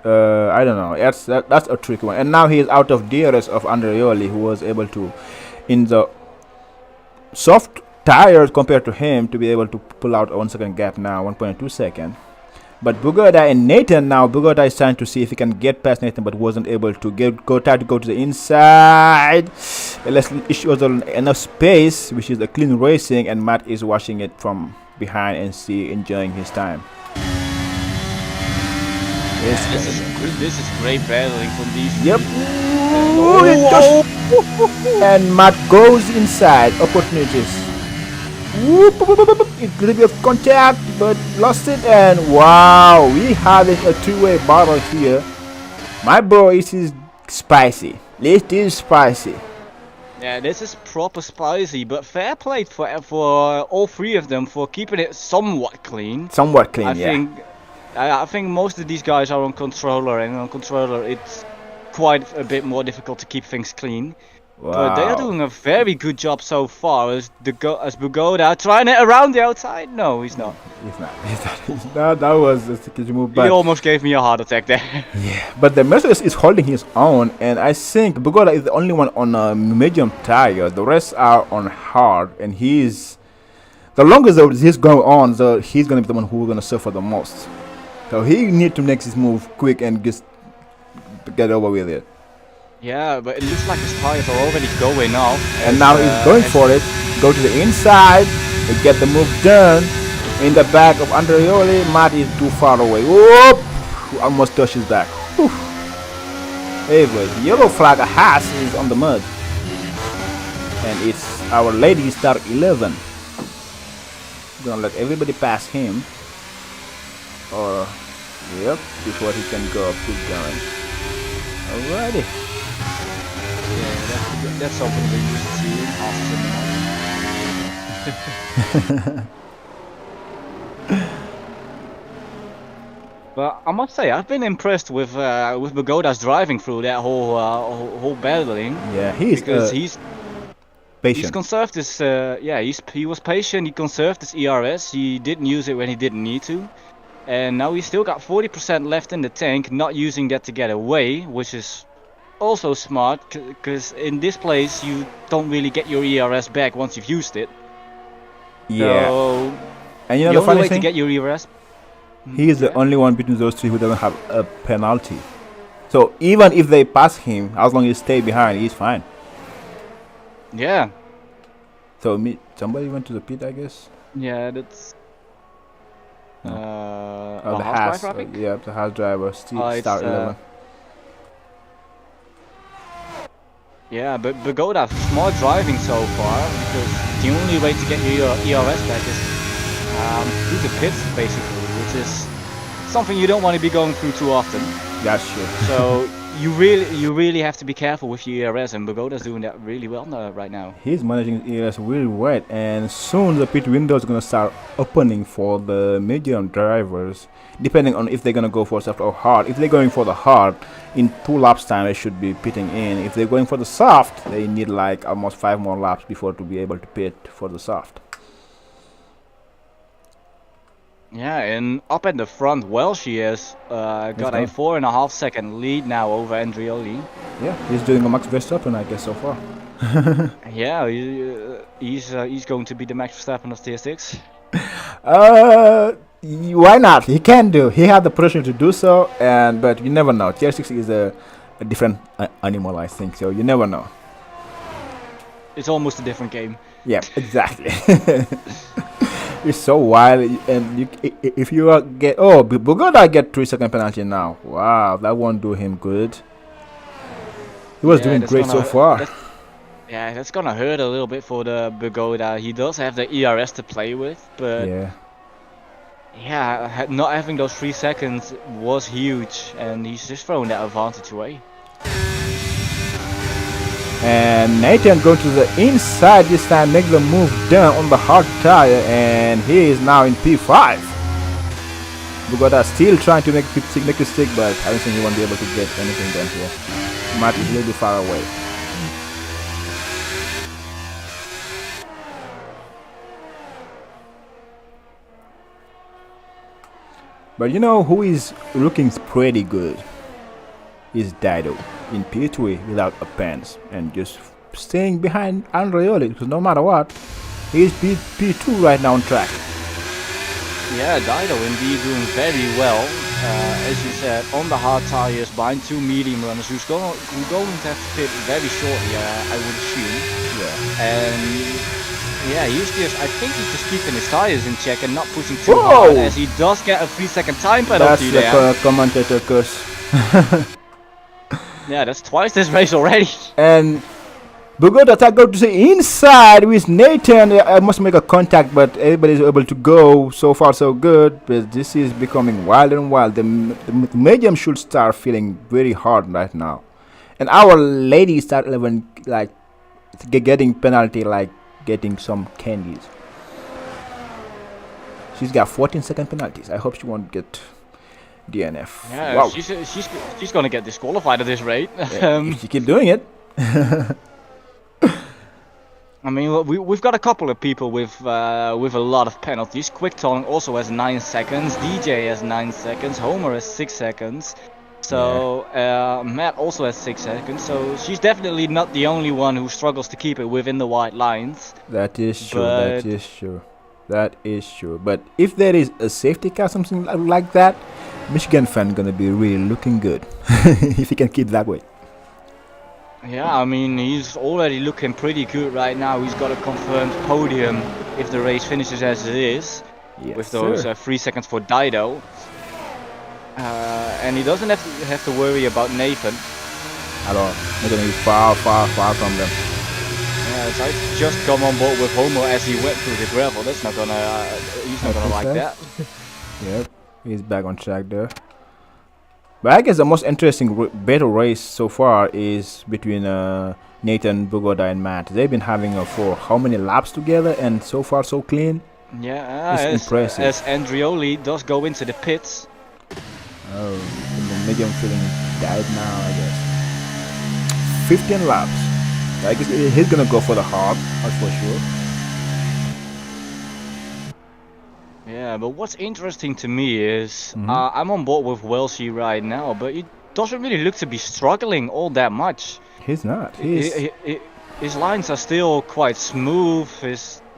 I don't know. That's a tricky one. And now he is out of DRS of Andreoli, who was able to, in the soft tires compared to him, to be able to pull out a 1 second gap now, 1.2 seconds. But Bugoda and Nathan now, Bugoda is trying to see if he can get past Nathan, but wasn't able to try to go to the inside. Let's issue enough space, which is a clean racing, and Matt is watching it from behind and enjoying his time. This is great battling from these. Yep. And Matt goes inside. Opportunities. It could be a contact, but lost it, and wow, we having a two-way battle here. My bro, it is spicy. It is spicy. Yeah, this is proper spicy, but fair play for all 3 of them for keeping it somewhat clean. I think most of these guys are on controller, and on controller it's quite a bit more difficult to keep things clean. Wow. But they are doing a very good job so far. As Bugoda trying it around the outside. No, he's not. That was a sketchy move. He almost gave me a heart attack there. Yeah, but the Mercedes is holding his own, and I think Bugoda is the only one on a medium tire. The rest are on hard, and he's the longest he's going on. So he's gonna be the one who's gonna suffer the most. So he need to make his move quick and just get over with it. Yeah, but it looks like his tires are already going off. And now he's going for it. Go to the inside to get the move done. In the back of Andreoli, Matt is too far away. Whoop! Almost touched his back. Whew. Anyway, the yellow flag has is on the mud. And it's our lady star 11. Gonna let everybody pass him. Or, yep, before he can go keep going. Alrighty. Yeah, that's something we used to see after the But I must say, I've been impressed with Bugoda's driving through that whole battling. Yeah, patient. conserved his. Yeah, he was patient. He conserved his ERS. He didn't use it when he didn't need to, and now he's still got 40% left in the tank, not using that to get away, which is also smart, because in this place you don't really get your ERS back once you've used it. Yeah. So And you know the the only funny way thing? to get your ERS. He is the only one between those three who doesn't have a penalty. So even if they pass him, as long as he stay behind, he's fine. Yeah. So somebody went to the pit, I guess. Yeah, that's. The House Haas, driver, I think? yeah, the Haas driver, It's, start 11. Yeah, but Pagoda, smart driving so far, because the only way to get your ERS back is through the pits, basically, which is something you don't want to be going through too often. That's true. So you really have to be careful with your ERS, and Pagoda's doing that really well right now. He's managing his ERS really well, and soon the pit window is gonna start opening for the medium drivers, depending on if they're gonna go for soft or hard. If they're going for the hard, in 2 laps time they should be pitting in. If they're going for the soft, they need like almost 5 more laps before to be able to pit for the soft. Yeah, and up at the front, Welsh has got a 4.5 second lead now over Andreoli. Yeah, he's doing a Max Verstappen, I guess, so far. Yeah, he's going to be the Max Verstappen of Tier 6. Why not? He can do. He had the potential to do so, but you never know. Tier 6 is a different animal, I think. So you never know. It's almost a different game. Yeah, exactly. It's so wild, and if you get Bugoda get 3-second penalty now. Wow, that won't do him good. He was doing great so far. That's gonna hurt a little bit for the Bugoda. He does have the ERS to play with, but yeah, not having those 3 seconds was huge, and he's just throwing that advantage away. And Nathan going to the inside this time, make the move down on the hard tire, and he is now in P5. Bugoda still trying to make it stick, but I don't think he won't be able to get anything done here. Matt is a little bit far away. But you know who is looking pretty good? Is Dido in P3 without a pants and just staying behind Andreoli, because no matter what, he's P2 right now on track. Yeah, Dido indeed doing very well. As you said, on the hard tires behind 2 medium runners who's going to have to pit very shortly, I would assume. Yeah. And yeah, I think he's just keeping his tires in check and not pushing too hard, as he does get a 3-second time penalty there. That's the commentator curse. Yeah, that's twice this race already. And Bugoda go to the inside with Nathan. I must make a contact, but everybody's able to go. So far, so good. But this is becoming wild and wild. The medium should start feeling very hard right now. And our lady start 11 like getting penalty, like getting some candies. She's got 14-second penalties. I hope she won't get DNF. Yeah, wow. she's gonna get disqualified at this rate. If she keep doing it. I mean, we've got a couple of people with a lot of penalties. Quick Tong also has 9 seconds. DJ has 9 seconds. Homer has 6 seconds. So Matt also has 6 seconds. So she's definitely not the only one who struggles to keep it within the white lines. That is true. That is true. That is true. But if there is a safety car, something like that, Michigan fan gonna be really looking good if he can keep that way. Yeah, I mean, he's already looking pretty good right now. He's got a confirmed podium if the race finishes as it is, with those 3 seconds for Dido. And he doesn't have to worry about Nathan. At all. They're gonna be far from them. Yeah, so I just come on board with Homo as he went through the gravel. That's not gonna. He's not gonna like that. Yep, he's back on track there. But I guess the most interesting battle race so far is between Nathan, Bugoda, and Matt. They've been having for how many laps together, and so far so clean. Yeah, it's impressive. As Andreoli does go into the pits. Oh, the medium feeling died now, I guess. 15 laps. Like he's gonna go for the hard, that's for sure. Yeah, but what's interesting to me is I'm on board with Welshie right now, but it doesn't really look to be struggling all that much. He's not. His lines are still quite smooth.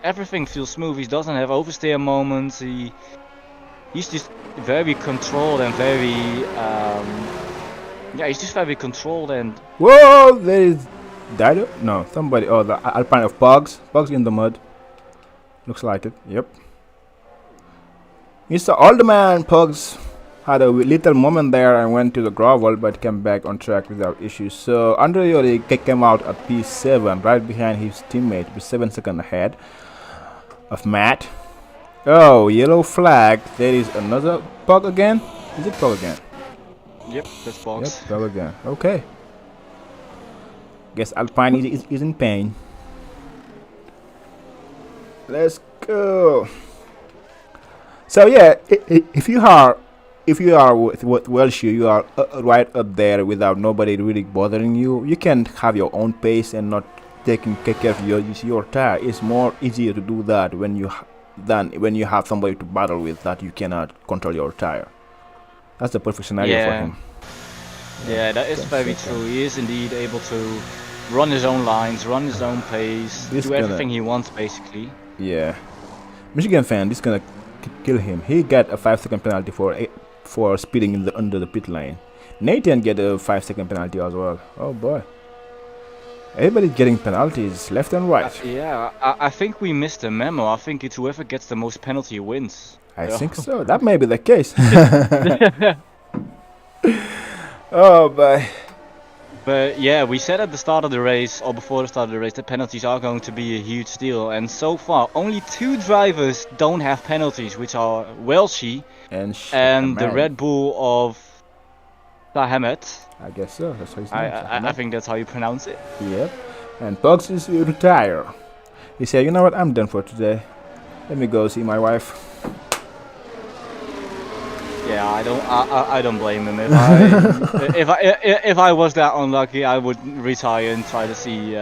Everything feels smooth. He doesn't have oversteer moments. He's just very controlled and very yeah, he's just very controlled and. Whoa! There is Dido? No, somebody. Oh, the Alpine of Pugs. Pugs in the mud. Looks like it. Yep. Mr. Alderman Pugs had a little moment there and went to the gravel, but came back on track without issues. So Andreoli came out at P7, right behind his teammate, with 7 seconds ahead of Matt. Oh, yellow flag. There is another Pug again. Is it Pug again? Yep, that's Box. Yep, Pug again. Okay. Guess Alpine is in pain. Let's go. So yeah, if you are with Welshie, you are right up there without nobody really bothering you. You can have your own pace and not taking care of your tire. It's more easier to do that than when you have somebody to battle with that you cannot control your tire. That's the perfect scenario for him. Yeah, that is very true. He is indeed able to run his own lines, run his own pace, do everything he wants basically. Yeah, Michigan fan, this is gonna kill him. He got a 5-second penalty for speeding under the pit lane. Nathan get a 5-second penalty as well. Oh boy, everybody's getting penalties left and right. Yeah, I think we missed a memo. I think it's whoever gets the most penalty wins. I think so. That may be the case. Oh boy. But yeah, we said at the start of the race, or before the start of the race, that penalties are going to be a huge deal. And so far, only 2 drivers don't have penalties, which are Welshie and the Red Bull of Sahamet. I guess so. That's how his name I think that's how you pronounce it. Yep. And Pugs is retire. He said, "You know what? I'm done for today. Let me go see my wife." Yeah, I don't blame him. If I was that unlucky, I would retire and try to see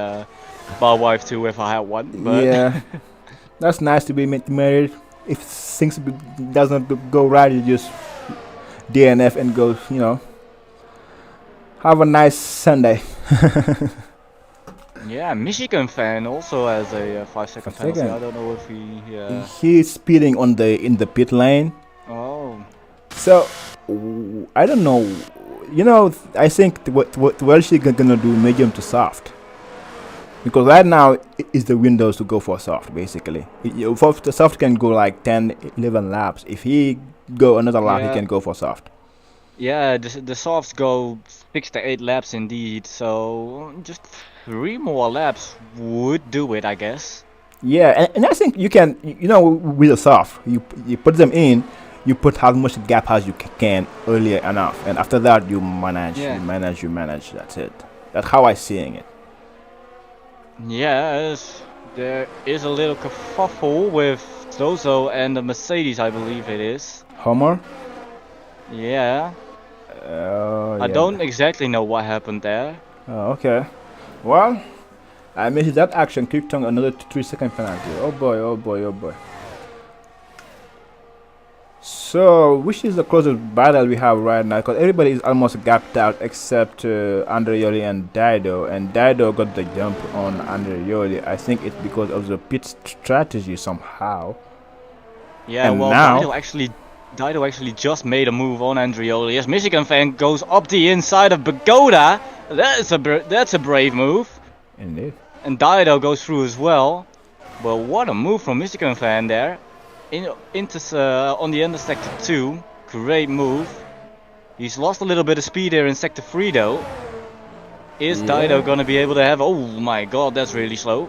my wife too if I had one. But yeah, that's nice to be married. If things doesn't go right, you just DNF and go. Have a nice Sunday. Yeah, Michigan fan also has a 5-second penalty. I don't know if he's speeding in the pit lane. Oh. So I don't know. I think what Welshie gonna do medium to soft, because right now is the windows to go for soft basically. The soft can go like 10-11 laps. If he go another lap, he can go for soft. Yeah, the softs go 6 to 8 laps indeed. So just 3 more laps would do it, I guess. Yeah, and I think you can. With the soft, you put them in. You put as much gap as you can earlier enough, and after that you manage, you manage. That's it. That's how I'm seeing it. Yeah, there is a little kerfuffle with Zozo and the Mercedes, I believe it is. Homer? Yeah. I don't exactly know what happened there. Oh, okay. Well, I missed that action. Kicked on another 3-second penalty. Oh boy, oh boy, oh boy. So, which is the closest battle we have right now? Because everybody is almost gapped out except Andreoli and Dido. And Dido got the jump on Andreoli. I think it's because of the pit strategy somehow. Yeah, and well, now Dido actually just made a move on Andreoli. As Michigan fan goes up the inside of Pagoda. That's a brave move. Indeed. And Dido goes through as well. Well, what a move from Michigan fan there. On the end of sector 2, great move. He's lost a little bit of speed there in sector 3 though. Is Dido gonna be able to have? Oh my god, that's really slow.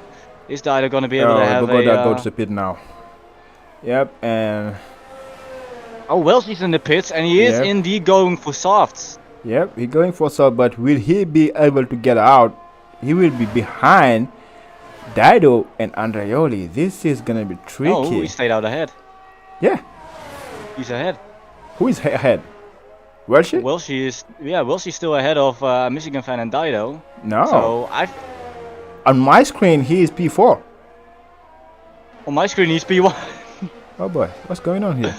Is Dido gonna be able to have go to the pit now? Yep, and oh, Welshie's in the pits, and he is indeed going for softs. Yep, he's going for soft, but will he be able to get out? He will be behind Dido and Andreoli. This is gonna be tricky. Oh, he stayed out ahead. Yeah. He's ahead. Who is ahead? Welshie? Welshie's still ahead of Michigan fan and Dido. No. So on my screen, he is P4. On my screen, he's P1. Oh boy, what's going on here?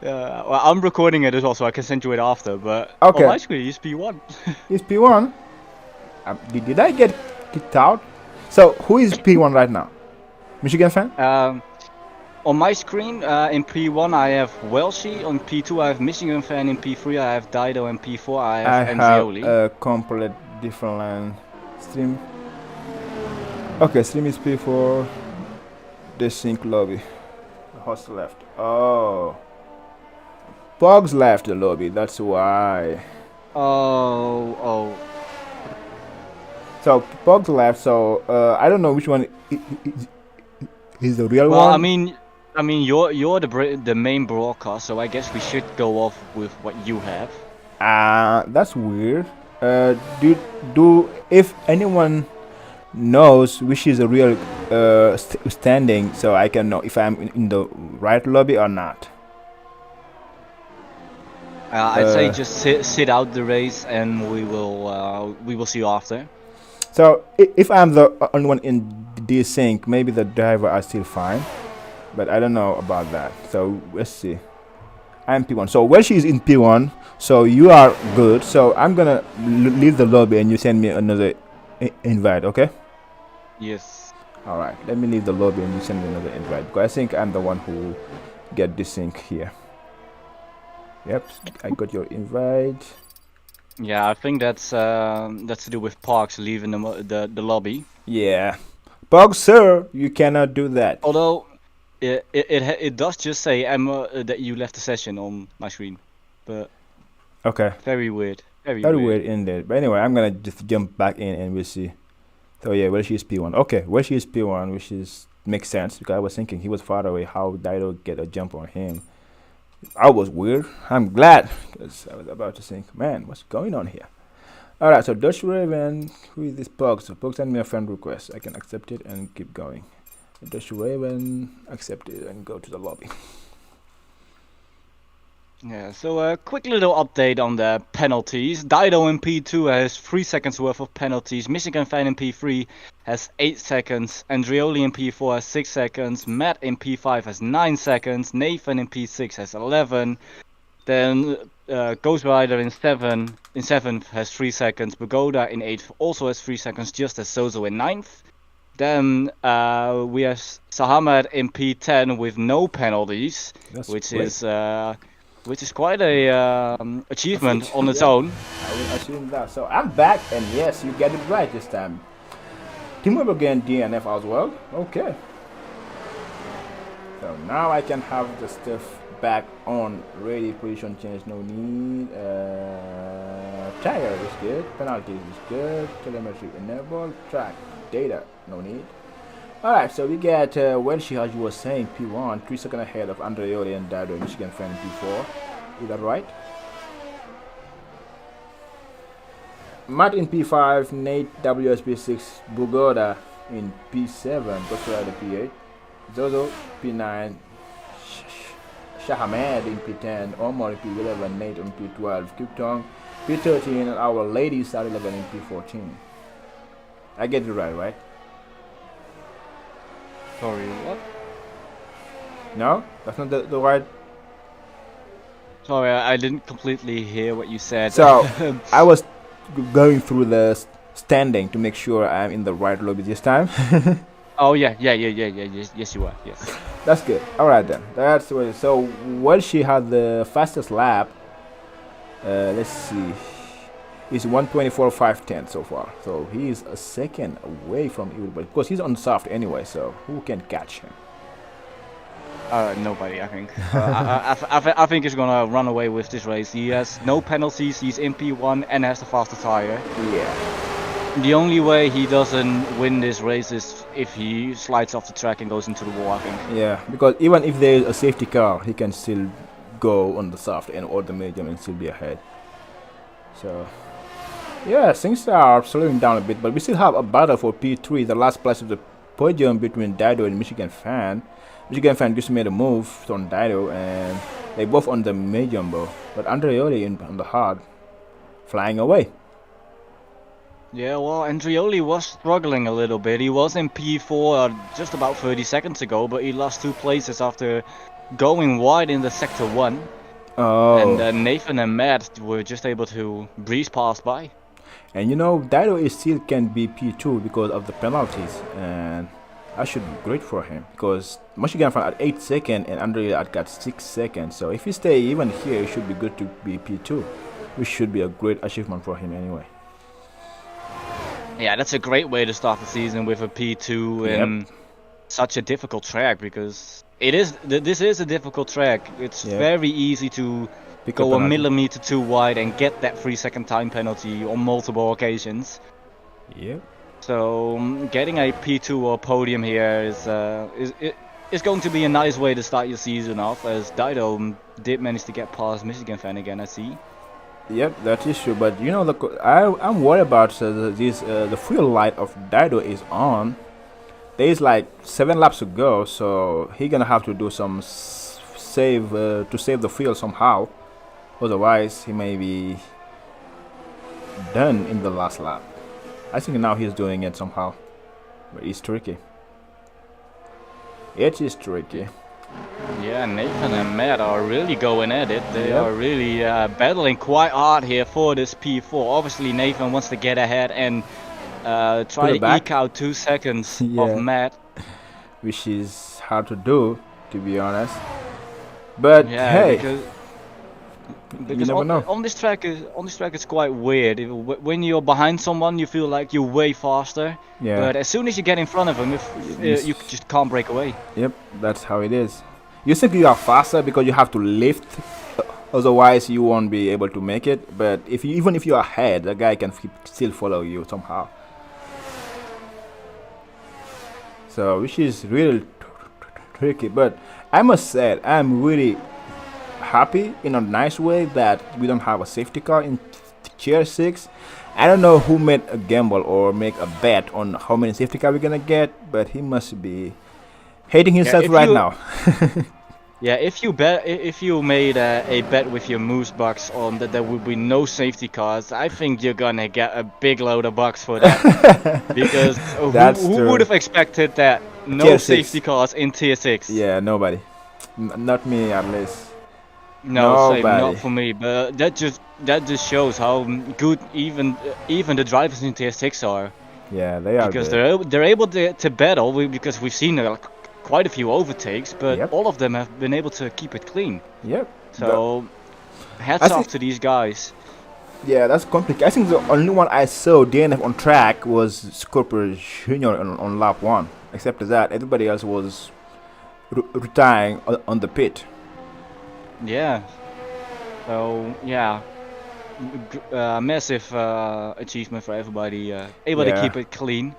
Well, I'm recording it as well, so I can send you it after. But Okay. on my screen, he's P1. He's P1. Did I get kicked out? So who is P1 right now? Michigan fan? On my screen, in P1 I have Welshie, on P2 I have Michigan fan, in P3 I have Dido, and P4 I have Andreoli. A complete different line. Stream. Okay, stream is P4. The sync lobby. The host left. Oh. Pogs left the lobby, that's why. Oh. So Pogs left, so I don't know which one is the real one. Well, I mean, you're the main broadcast, so I guess we should go off with what you have. That's weird. Do if anyone knows which is a real standing, so I can know if I'm in the right lobby or not. I'd say just sit out the race, and we will see you after. So if I'm the only one in this sync, maybe the driver are still fine, but I don't know about that. So let's see. I'm P1. So Welshie is in P1, so you are good. So I'm gonna leave the lobby and you send me another invite, okay? Yes. All right. Let me leave the lobby and you send me another invite, because I think I'm the one who get this sync here. Yep, I got your invite. Yeah, I think that's to do with Parks leaving the lobby. Yeah, Pog sir, you cannot do that. Although it does just say that you left the session on my screen, but okay, very weird, very weird indeed. But anyway, I'm gonna just jump back in and we'll see. So yeah, Welshie is P1. Okay, Welshie is P1, which makes sense, because I was thinking he was far away. How Dido get a jump on him? I was weird. I'm glad, because I was about to think, man, what's going on here? Alright, so Dutch Raven, who is this Pug? So Pug sent me a friend request. I can accept it and keep going. Dutch Raven, accept it and go to the lobby. Yeah, so a quick little update on the penalties. Dido in P2 has 3 seconds worth of penalties. Michigan fan in P3 has 8 seconds. Andreoli in P4 has 6 seconds. Matt in P5 has 9 seconds. Nathan in P6 has 11. Then GhostRider in 7th has 3 seconds. Pagoda in 8th also has 3 seconds, just as Sozo in 9th. Then we have Sahamed in P10 with no penalties, which is quite a achievement on its own. I will assume that. So I'm back, and yes, you get it right this time. Teamwork again, DNF as well. Okay. So now I can have the stuff back on. Ready, position change, no need. Tire is good. Penalties is good. Telemetry enabled. Track data, no need. Alright, so we get Welshie, as you were saying, P1, 3 seconds ahead of Andreoli and Dido, Michigan fan P4. Is that right? Matt in P5, Nate WSP6, Bugoda in P7, GhostRider P8, Zozo P9, Shahamed in P10, Omar in P11, Nate on P12, Kiptong P13, and our lady Star 11 in P14. I get it right? Sorry, what? No? That's not the right... Sorry, I didn't completely hear what you said. So, I was going through the standing to make sure I'm in the right lobby this time. Oh, yeah, yes you are, yes. That's good. Alright then. That's what. So, Welshie had the fastest lap. Let's see. He's 124.510 so far. So he is a second away from everybody, because he's on soft anyway. So who can catch him? Nobody, I think. I think he's gonna run away with this race. He has no penalties. He's in P1 and has the faster tire. Yeah. The only way he doesn't win this race is if he slides off the track and goes into the wall, I think. Yeah, because even if there is a safety car, he can still go on the soft end or the medium and still be ahead. So. Yeah, things are slowing down a bit, but we still have a battle for P3, the last place of the podium between Dido and Michigan fan. Michigan fan just made a move on Dido, and they both on the medium bow, but Andreoli on the hard, flying away. Yeah, well, Andreoli was struggling a little bit. He was in P4 just about 30 seconds ago, but he lost 2 places after going wide in the sector 1. And Oh, Nathan and Matt were just able to breeze past by. and you know, Dido is still can be P2 because of the penalties, and that should be great for him because Michigan at 8 seconds and Andre at got 6 seconds. So if he stay even here, it should be good to be P2, which should be a great achievement for him anyway. Yeah, that's a great way to start the season with a P2 Yep. in such a difficult track because this is a difficult track. It's Yep. very easy to Pick up go a penalty. millimeter too wide and get that 3-second time penalty on multiple occasions. Yep. So getting a P2 or podium here is going to be a nice way to start your season off, as Dido did manage to get past Michigan fan again, I see. Yep, that is true. But you know, I'm worried about the fuel light of Dido is on. There is like 7 laps to go, so he gonna have to do some save to save the fuel somehow. Otherwise, he may be done in the last lap. I think now he's doing it somehow, but it's tricky. It is tricky. Yeah, Nathan and Matt are really going at it. They Yep. are really battling quite hard here for this P4. Obviously, Nathan wants to get ahead and try it to back. eke out 2 seconds Yeah. of Matt. Which is hard to do, to be honest. But Yeah, hey, because never know. on this track it's quite weird. When you're behind someone, you feel like you're way faster. Yeah. But as soon as you get in front of them, you just can't break away. Yep, that's how it is. You think you are faster because you have to lift, otherwise you won't be able to make it. But even if you are ahead, the guy can still follow you somehow. So which is really tricky. But I must say, I'm really happy in a nice way that we don't have a safety car in tier 6. I don't know who made a gamble or make a bet on how many safety car we're gonna get, but he must be hating himself right now. Yeah, if you made a bet with your moose bucks on that there would be no safety cars, I think you're gonna get a big load of bucks for that. Because who would have expected that? No Tier safety 6. cars in tier 6. Yeah, nobody. Not me, at least. No, same, Nobody. not for me. But that just shows how good even the drivers in tier 6 are. Yeah, they are Because good. they're able to battle because we've seen quite a few overtakes, but Yep. all of them have been able to keep it clean. Yep. So hats I off think- to these guys. Yeah, that's complicated. I think the only one I saw DNF on track was Scorpio Junior on lap 1. Except that, everybody else was retiring on the pit. Yeah. So yeah, massive achievement for everybody. Able to Yeah. keep it clean.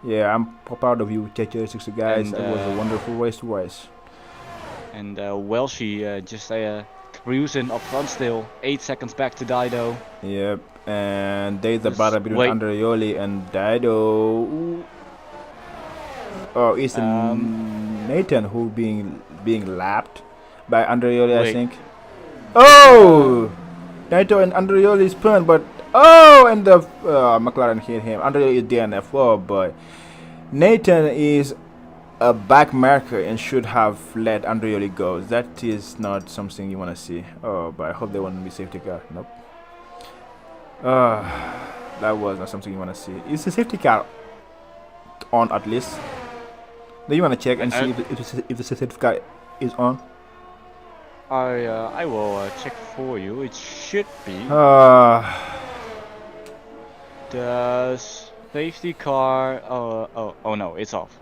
Yeah, I'm proud of you, TK60 guys. And, That was a wonderful race to race. And Welshie just cruising up front still. 8 seconds back to Dido. Yep, and there's the Just battle between wait. Andreoli and Dido. Oh, it's Nathan who being lapped by Andreoli, I Wait. think. Oh, Dido and Andreoli spun, but and the McLaren hit him. Andreoli is DNF. Oh boy, Nathan is a back marker and should have let Andreoli go. That is not something you want to see. Oh, but I hope they won't be safety car. Nope. That was not something you want to see. Is the safety car on at least? Do you want to check and see if the safety car is on? I will check for you. It should be. The safety car. Oh no, it's off.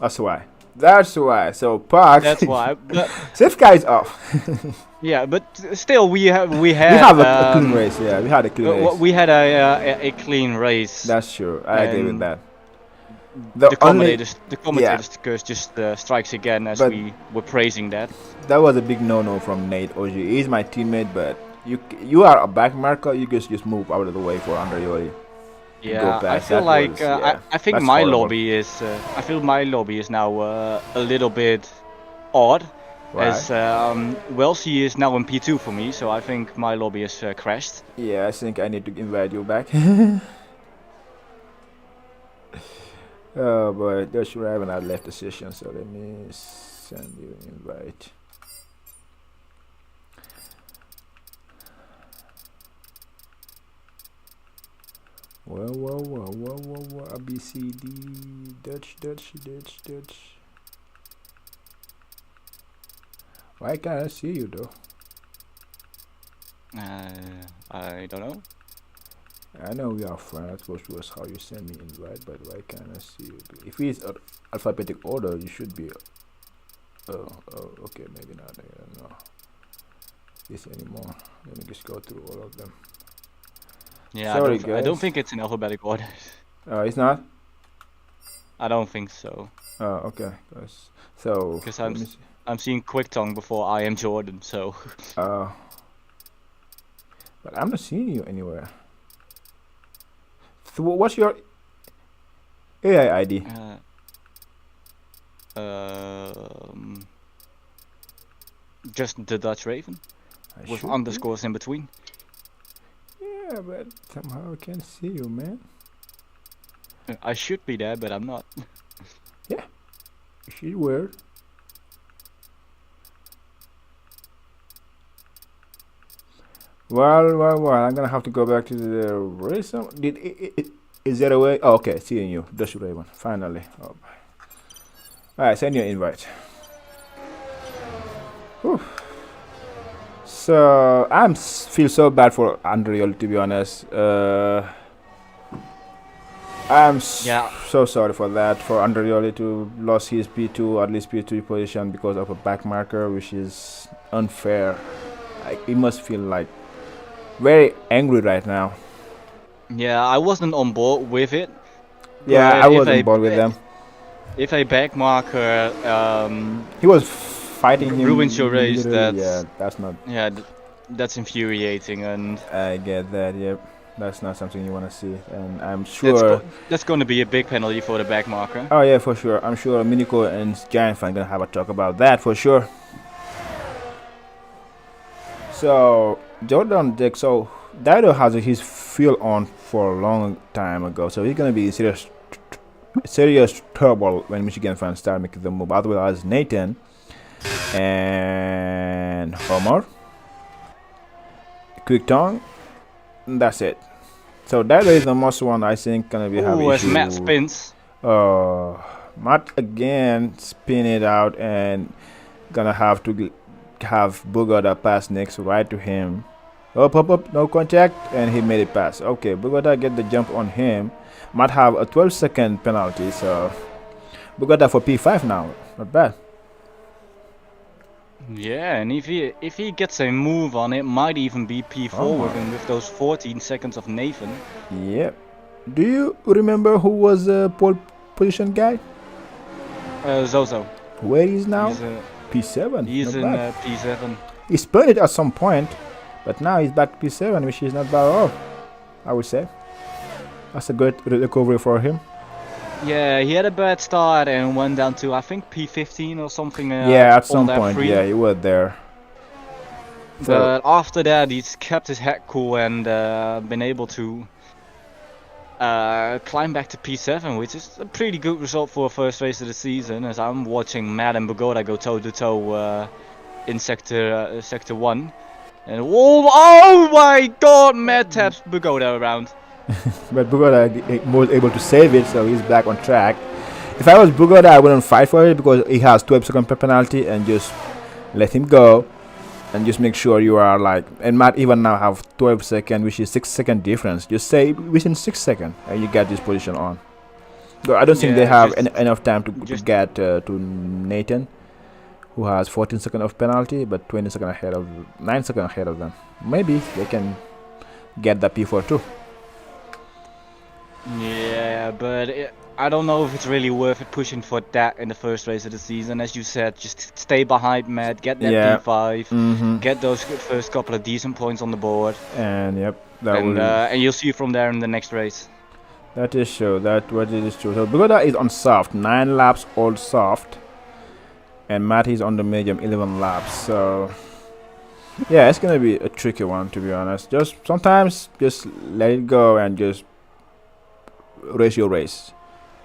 That's why. That's why. So Park. That's why. But, safety car is off. yeah, but still, we had we have a clean race. Yeah, we had a clean race. We had a clean race. That's true. I agree with And that. The commentator's yeah. curse just strikes again as But we were praising that. That was a big no-no from Nate OG. He's my teammate, but you are a back marker. You just move out of the way for Andreoli. Yeah, I feel like I think that's my horrible. lobby is. I feel my lobby is now a little bit odd, Why? as Welshie is now in P2 for me. So I think my lobby is crashed. Yeah, I think I need to invite you back. Oh boy, GhostRider and I left the session, so let me send you an invite. Whoa, A, B, C, D, Dutch. Why can't I see you though? I don't know. I know we are friends, supposed to us how you send me invite, but why can't I see you? If it's alphabetic order, you should be. Oh, okay, maybe not. I don't know this anymore. Let me just go through all of them. Yeah, Sorry, I don't guys. think it's in alphabetic order. It's not. I don't think so. Oh, okay. So Because let me see. I'm seeing Quick Tongue before I am Jordan, so. But I'm not seeing you anywhere. So what's your AI ID? Just the Dutch Raven with underscores in between. Yeah, but somehow I can't see you, man. I should be there, but I'm not. Yeah, she's weird. Well, I'm gonna have to go back to the race. Is there a way? Oh, okay, seeing you, Dutch Raven, finally. Oh, alright, send you an invite. Whew. So feel so bad for Andreoli, to be honest. I'm so sorry for that, for Andreoli to lose his P2, at least P2 position because of a back marker, which is unfair. Like, he must feel like very angry right now. Yeah, I wasn't on board with it. Yeah, I was on board with them. If a back marker he was fighting him, ruins your race, that's not. Yeah, that's infuriating, and I get that. Yep, that's not something you want to see, and I'm sure that's going to be a big penalty for the back marker. Oh yeah, for sure. I'm sure Miniko and Giant Fan gonna have a talk about that for sure. So Jordan Dick, so Dido has his fuel on for a long time ago, so he's gonna be in serious trouble when Michigan fans start making the move. Otherwise, Nathan and Homer, Quick Tongue, that's it. So Dido is the most one I think gonna be having issue. Matt spins. Matt again spin it out and gonna have to have Bogota pass next right to him. Up, no contact, and he made it pass. Okay, Bogota get the jump on him. Might have a 12-second penalty, so Bogota for P5 now. Not bad. Yeah, and if he gets a move on it, might even be P4 with those 14 seconds of Nathan. Yep. Do you remember who was the pole position guy? Zozo. Where is now? He's P7. He's in P7. He spun it at some point, but now he's back to P7, which is not bad at all, I would say. That's a good recovery for him. Yeah, he had a bad start and went down to, I think, P15 or something. Yeah, at some point, yeah, he was there. But after that, he's kept his head cool and been able to climb back to P7, which is a pretty good result for a first race of the season, as I'm watching Matt and Bogota go toe-to-toe in sector 1. And oh my god, Matt taps Bogota around. But Bogota was able to save it, so he's back on track. If I was Bogota, I wouldn't fight for it because he has 12-second penalty and just let him go and just make sure you are like, and Matt even now have 12 seconds, which is 6-second difference. Just say within 6 seconds and you get this position on. So I don't think they have enough time to get to Nathan, who has 14 seconds of penalty, but 9 seconds ahead of them. Maybe they can get the P4 too. Yeah, but I don't know if it's really worth it pushing for that in the first race of the season. As you said, just stay behind Matt, get that P5, get those first couple of decent points on the board, and and you'll see from there in the next race. That is true. What it is true. So Bogota is on soft, 9 laps all soft, and Matt is on the medium, 11 laps. So yeah, it's gonna be a tricky one, to be honest. Just sometimes just let it go and just race your race.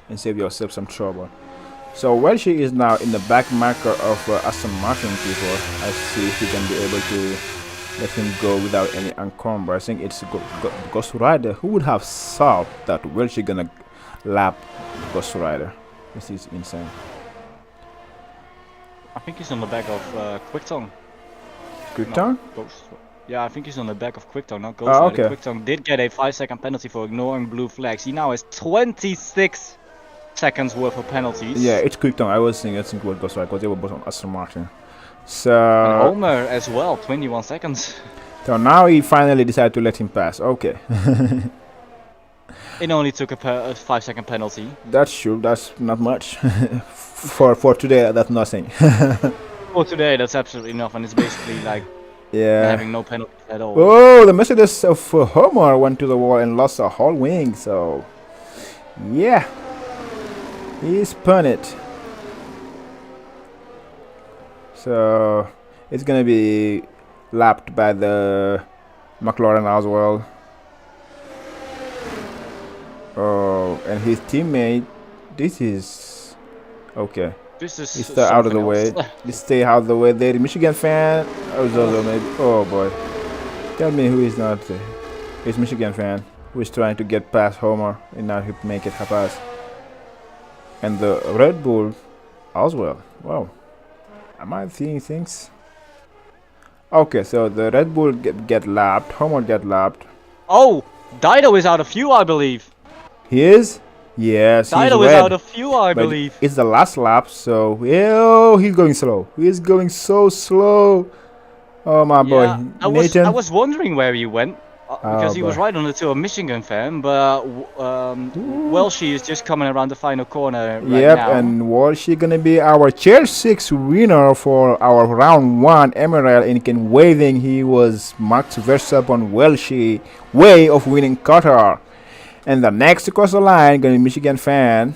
and save yourself some trouble. So Welshi is now in the back marker of Aston Martin people. I see if he can be able to let him go without any encumber. I think it's GhostRider. Who would have thought that Welshi gonna lap GhostRider? This is insane. I think he's on the back of QuickTong. QuickTong? Yeah, I think he's on the back of QuickTong, not GhostRider. Oh, okay. QuickTong did get a 5-second penalty for ignoring blue flags. He now has 26 seconds worth of penalties. Yeah, it's QuickTong. I was thinking it was GhostRider because they were both on Aston Martin. So and Omer as well, 21 seconds. So now he finally decided to let him pass. Okay. It only took a 5-second penalty. That's true. That's not much. for today, that's nothing. For today, that's absolutely nothing. It's basically like having no penalty at all. Oh, the Mercedes of Homer went to the wall and lost a whole wing. So yeah, he spun it. So it's gonna be lapped by the McLaren as well. Oh, and his teammate. This is okay. This is He's out of the way. Just stay out of the way. There, Michigan fan. Oh boy. Tell me who is not. It's Michigan fan who is trying to get past Homer and now he make it pass. And the Red Bull as well. Wow. Am I seeing things? Okay, so the Red Bull get lapped. Homer get lapped. Oh, Dido is out of fuel, I believe. He is? Yes, Dido is out of fuel, I believe. It's the last lap, so he's going slow. He's going so slow. Oh my boy, Nathan. I was wondering where he went because he was right on to a Michigan fan, but Welshi is just coming around the final corner right now. And Welshi gonna be our Chair 6 winner for our round 1 MRL, and in waving he was Max Verstappen Welshi way of winning Qatar. And the next to cross the line gonna be Michigan fan.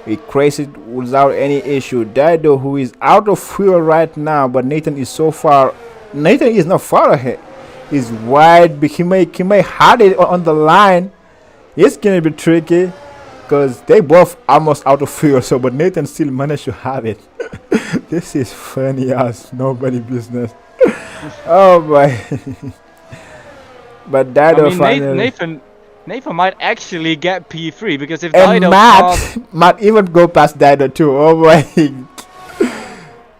He crashed it without any issue. Dido, who is out of fuel right now, but Nathan is so far. Nathan is not far ahead. He's wide, but he may hard it on the line. It's gonna be tricky because they both almost out of fuel. So, but Nathan still managed to have it. This is funny as nobody business. Oh boy. But Dido Nathan might actually get P3 because if and Dido Matt even go past Dido too. Oh boy.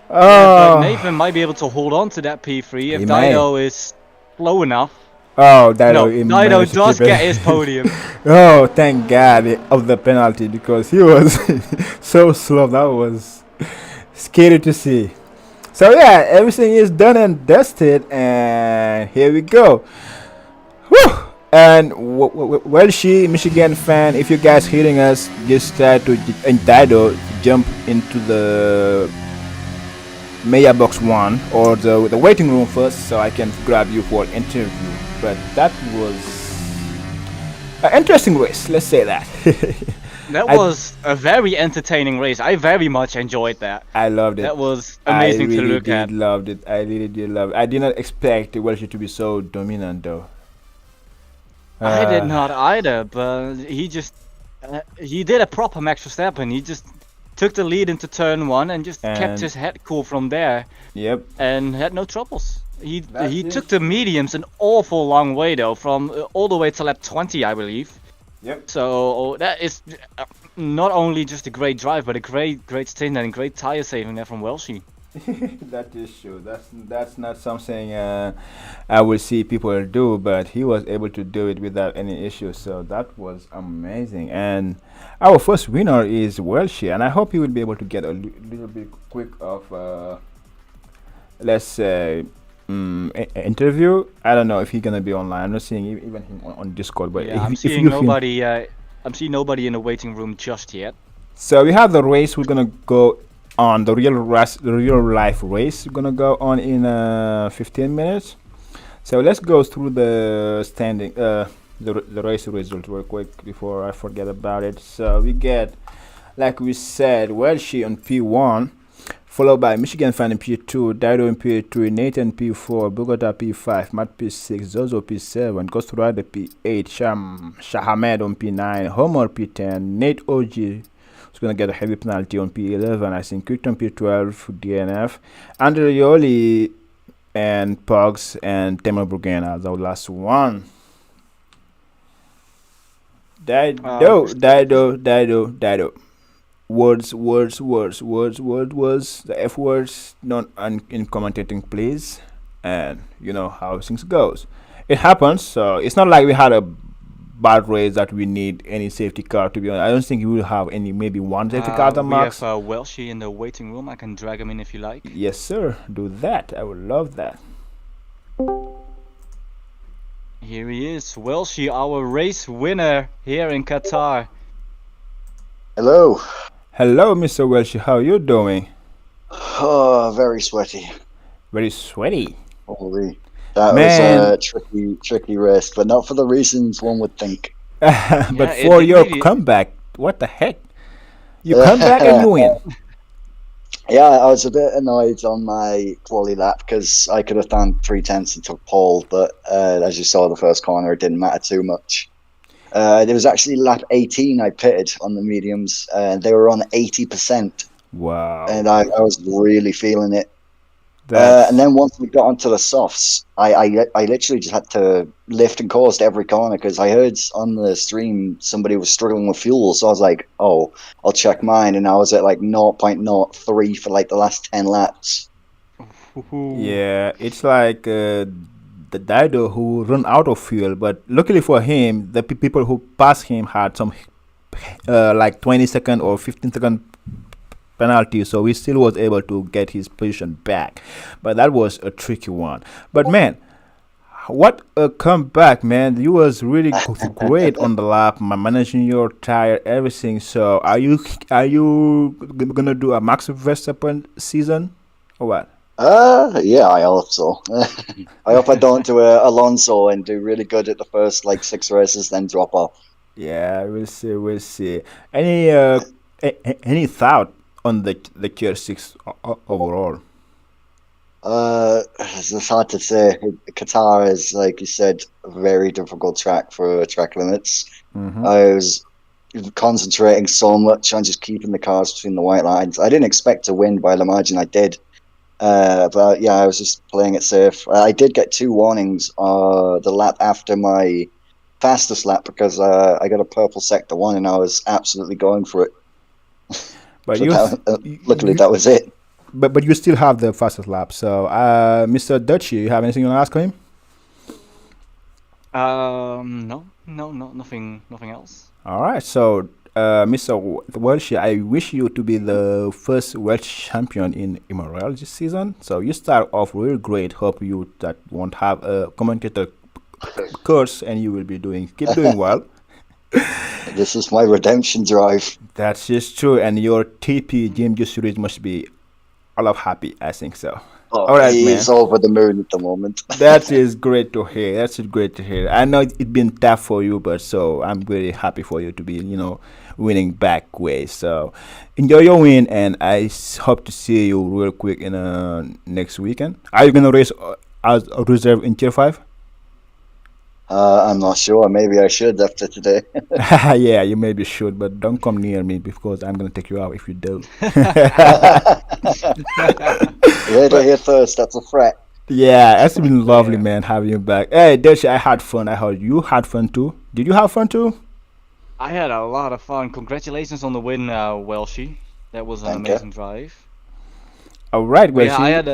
But Nathan might be able to hold on to that P3 if Dido is slow enough. Oh, Dido does get his podium. Oh, thank God of the penalty because he was so slow. That was scary to see. So yeah, everything is done and dusted, and here we go. Whew. And Welshi, Michigan fan, if you guys hearing us, just try to and Dido jump into the Maya box 1 or the waiting room first, so I can grab you for an interview. But that was an interesting race. Let's say that. That was a very entertaining race. I very much enjoyed that. I loved it. That was amazing to look at. I loved it. I really did love it. I did not expect Welshi to be so dominant, though. I did not either, but he did a proper Max Verstappen. He just took the lead into turn 1 and just kept his head cool from there. Yep. And had no troubles. He took the mediums an awful long way though, from all the way to lap 20, I believe. Yep. So that is not only just a great drive, but a great stint and great tire saving there from Welshi. That is true. That's not something I will see people do, but he was able to do it without any issues. So that was amazing. And our first winner is Welshi, and I hope he will be able to get a little bit quick of let's say interview. I don't know if he's gonna be online. I'm not seeing even him on Discord, but yeah, I'm seeing nobody. I'm seeing nobody in the waiting room just yet. So we have the race. We're gonna go on the real life race. We're gonna go on in 15 minutes. So let's go through the standing the race results real quick before I forget about it. So we get, like we said, Welshi on P1, Followed by Michigan Fan in P2, Dido in P3, Nathan P4, Bogota P5, Matt P6, Zozo P7, GhostRider P8, Shahamed on P9, Homer P10, Nate OG is going to get a heavy penalty on P11, I think Krypton P12, DNF, Andreoli and Pugs and Temel Brugana, the last one. Dido. Words, the F words, not in commentating, please. And you know how things goes. It happens, so it's not like we had a bad race that we need any safety car, to be honest. I don't think we will have any, maybe one safety car at the max. We have Welshie in the waiting room. I can drag him in if you like. Yes, sir. Do that. I would love that. Here he is, Welshie, our race winner here in Qatar. Hello. Hello, Mr. Welshie. How are you doing? Oh, very sweaty. Very sweaty. Holy. That Man. was a tricky race, but not for the reasons one would think. But for your comeback, what the heck? You come back and you win. Yeah, I was a bit annoyed on my quali lap because I could have done 3/10 and took pole, but as you saw the first corner, it didn't matter too much. There was actually lap 18 I pitted on the mediums, and they were on 80%. Wow. And I was really feeling it. And then once we got onto the softs, I literally just had to lift and coast every corner because I heard on the stream somebody was struggling with fuel. So I was like, oh, I'll check mine. And I was at like 0.03 for like the last 10 laps. Yeah, it's like the Dido who run out of fuel. But luckily for him, the people who passed him had some like 20-second or 15-second penalty, so he still was able to get his position back, but that was a tricky one. But man, what a comeback, man. You was really great on the lap, managing your tire, everything. So are you gonna do a Max Verstappen season or what? Yeah, I hope so. I hope I don't do Alonso and do really good at the first like 6 races, then drop off. Yeah, we'll see. Any thought on the Tier 6 overall? It's hard to say. Qatar is, like you said, a very difficult track for track limits. Mm-hmm. I was concentrating so much on just keeping the cars between the white lines. I didn't expect to win by the margin I did. But yeah, I was just playing it safe. I did get 2 warnings the lap after my fastest lap because I got a purple sector 1 and I was absolutely going for it. But so luckily that was it. But you still have the fastest lap. So, Mr. Dutchy, you have anything you want to ask him? No, nothing else. All right. So, Mr. Welsh, I wish you to be the first Welsh champion in MRL this season. So you start off real great. Hope you that won't have a commentator curse, and you will be keep doing well. This is my redemption drive. That's just true, and your TP GMG series must be all of happy. I think so. Oh, all right, he's man. over the moon at the moment. That is great to hear. I know it's been tough for you, but so I'm very happy for you to be, winning back way. So enjoy your win, and I hope to see you real quick in next weekend. Are you gonna race as a reserve in Tier 5? I'm not sure. Maybe I should after today. Yeah, you maybe should, but don't come near me because I'm gonna take you out if you do. You heard it here first. That's a threat. Yeah, it's been lovely, man, having you back. Hey, Delshi, I had fun. I heard you had fun too. Did you have fun too? I had a lot of fun. Congratulations on the win, Welshie. That was an amazing drive. All right, Welshie. I had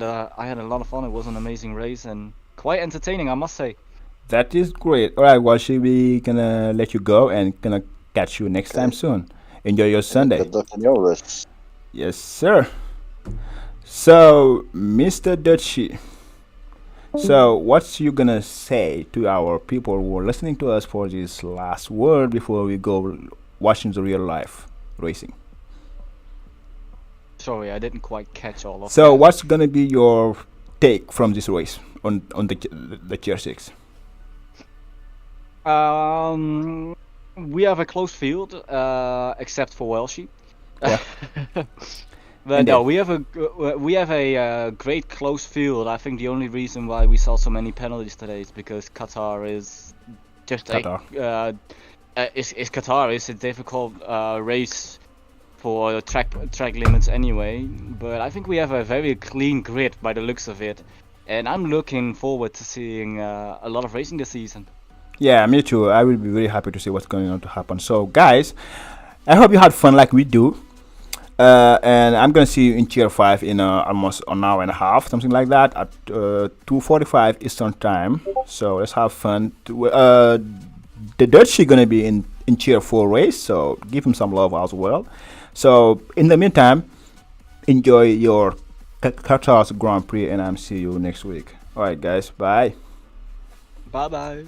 a lot of fun. It was an amazing race and quite entertaining, I must say. That is great. All right, Welshie, we gonna let you go and gonna catch you next time soon. Enjoy your Sunday. Good luck in your race. Yes, sir. So, Mr. Dutchy, so what's you gonna say to our people who are listening to us for this last word before we go watching the real life racing? Sorry, I didn't quite catch all of that. So, what's gonna be your take from this race on the Tier 6? We have a close field, except for Welshie. Yeah. But And no, then- we have a great close field. I think the only reason why we saw so many penalties today is because Qatar is just Qatar. is Qatar is a difficult race for track limits anyway. But I think we have a very clean grid by the looks of it, and I'm looking forward to seeing a lot of racing this season. Yeah, me too. I will be very happy to see what's going on to happen. So, guys, I hope you had fun like we do. And I'm gonna see you in tier 5 in almost an hour and a half, something like that, at 2:45 Eastern time. So let's have fun. The Dutchie gonna be in tier 4 race, so give him some love as well. So in the meantime, enjoy your Qatar's Grand Prix, and I'm see you next week. All right, guys, bye. Bye bye.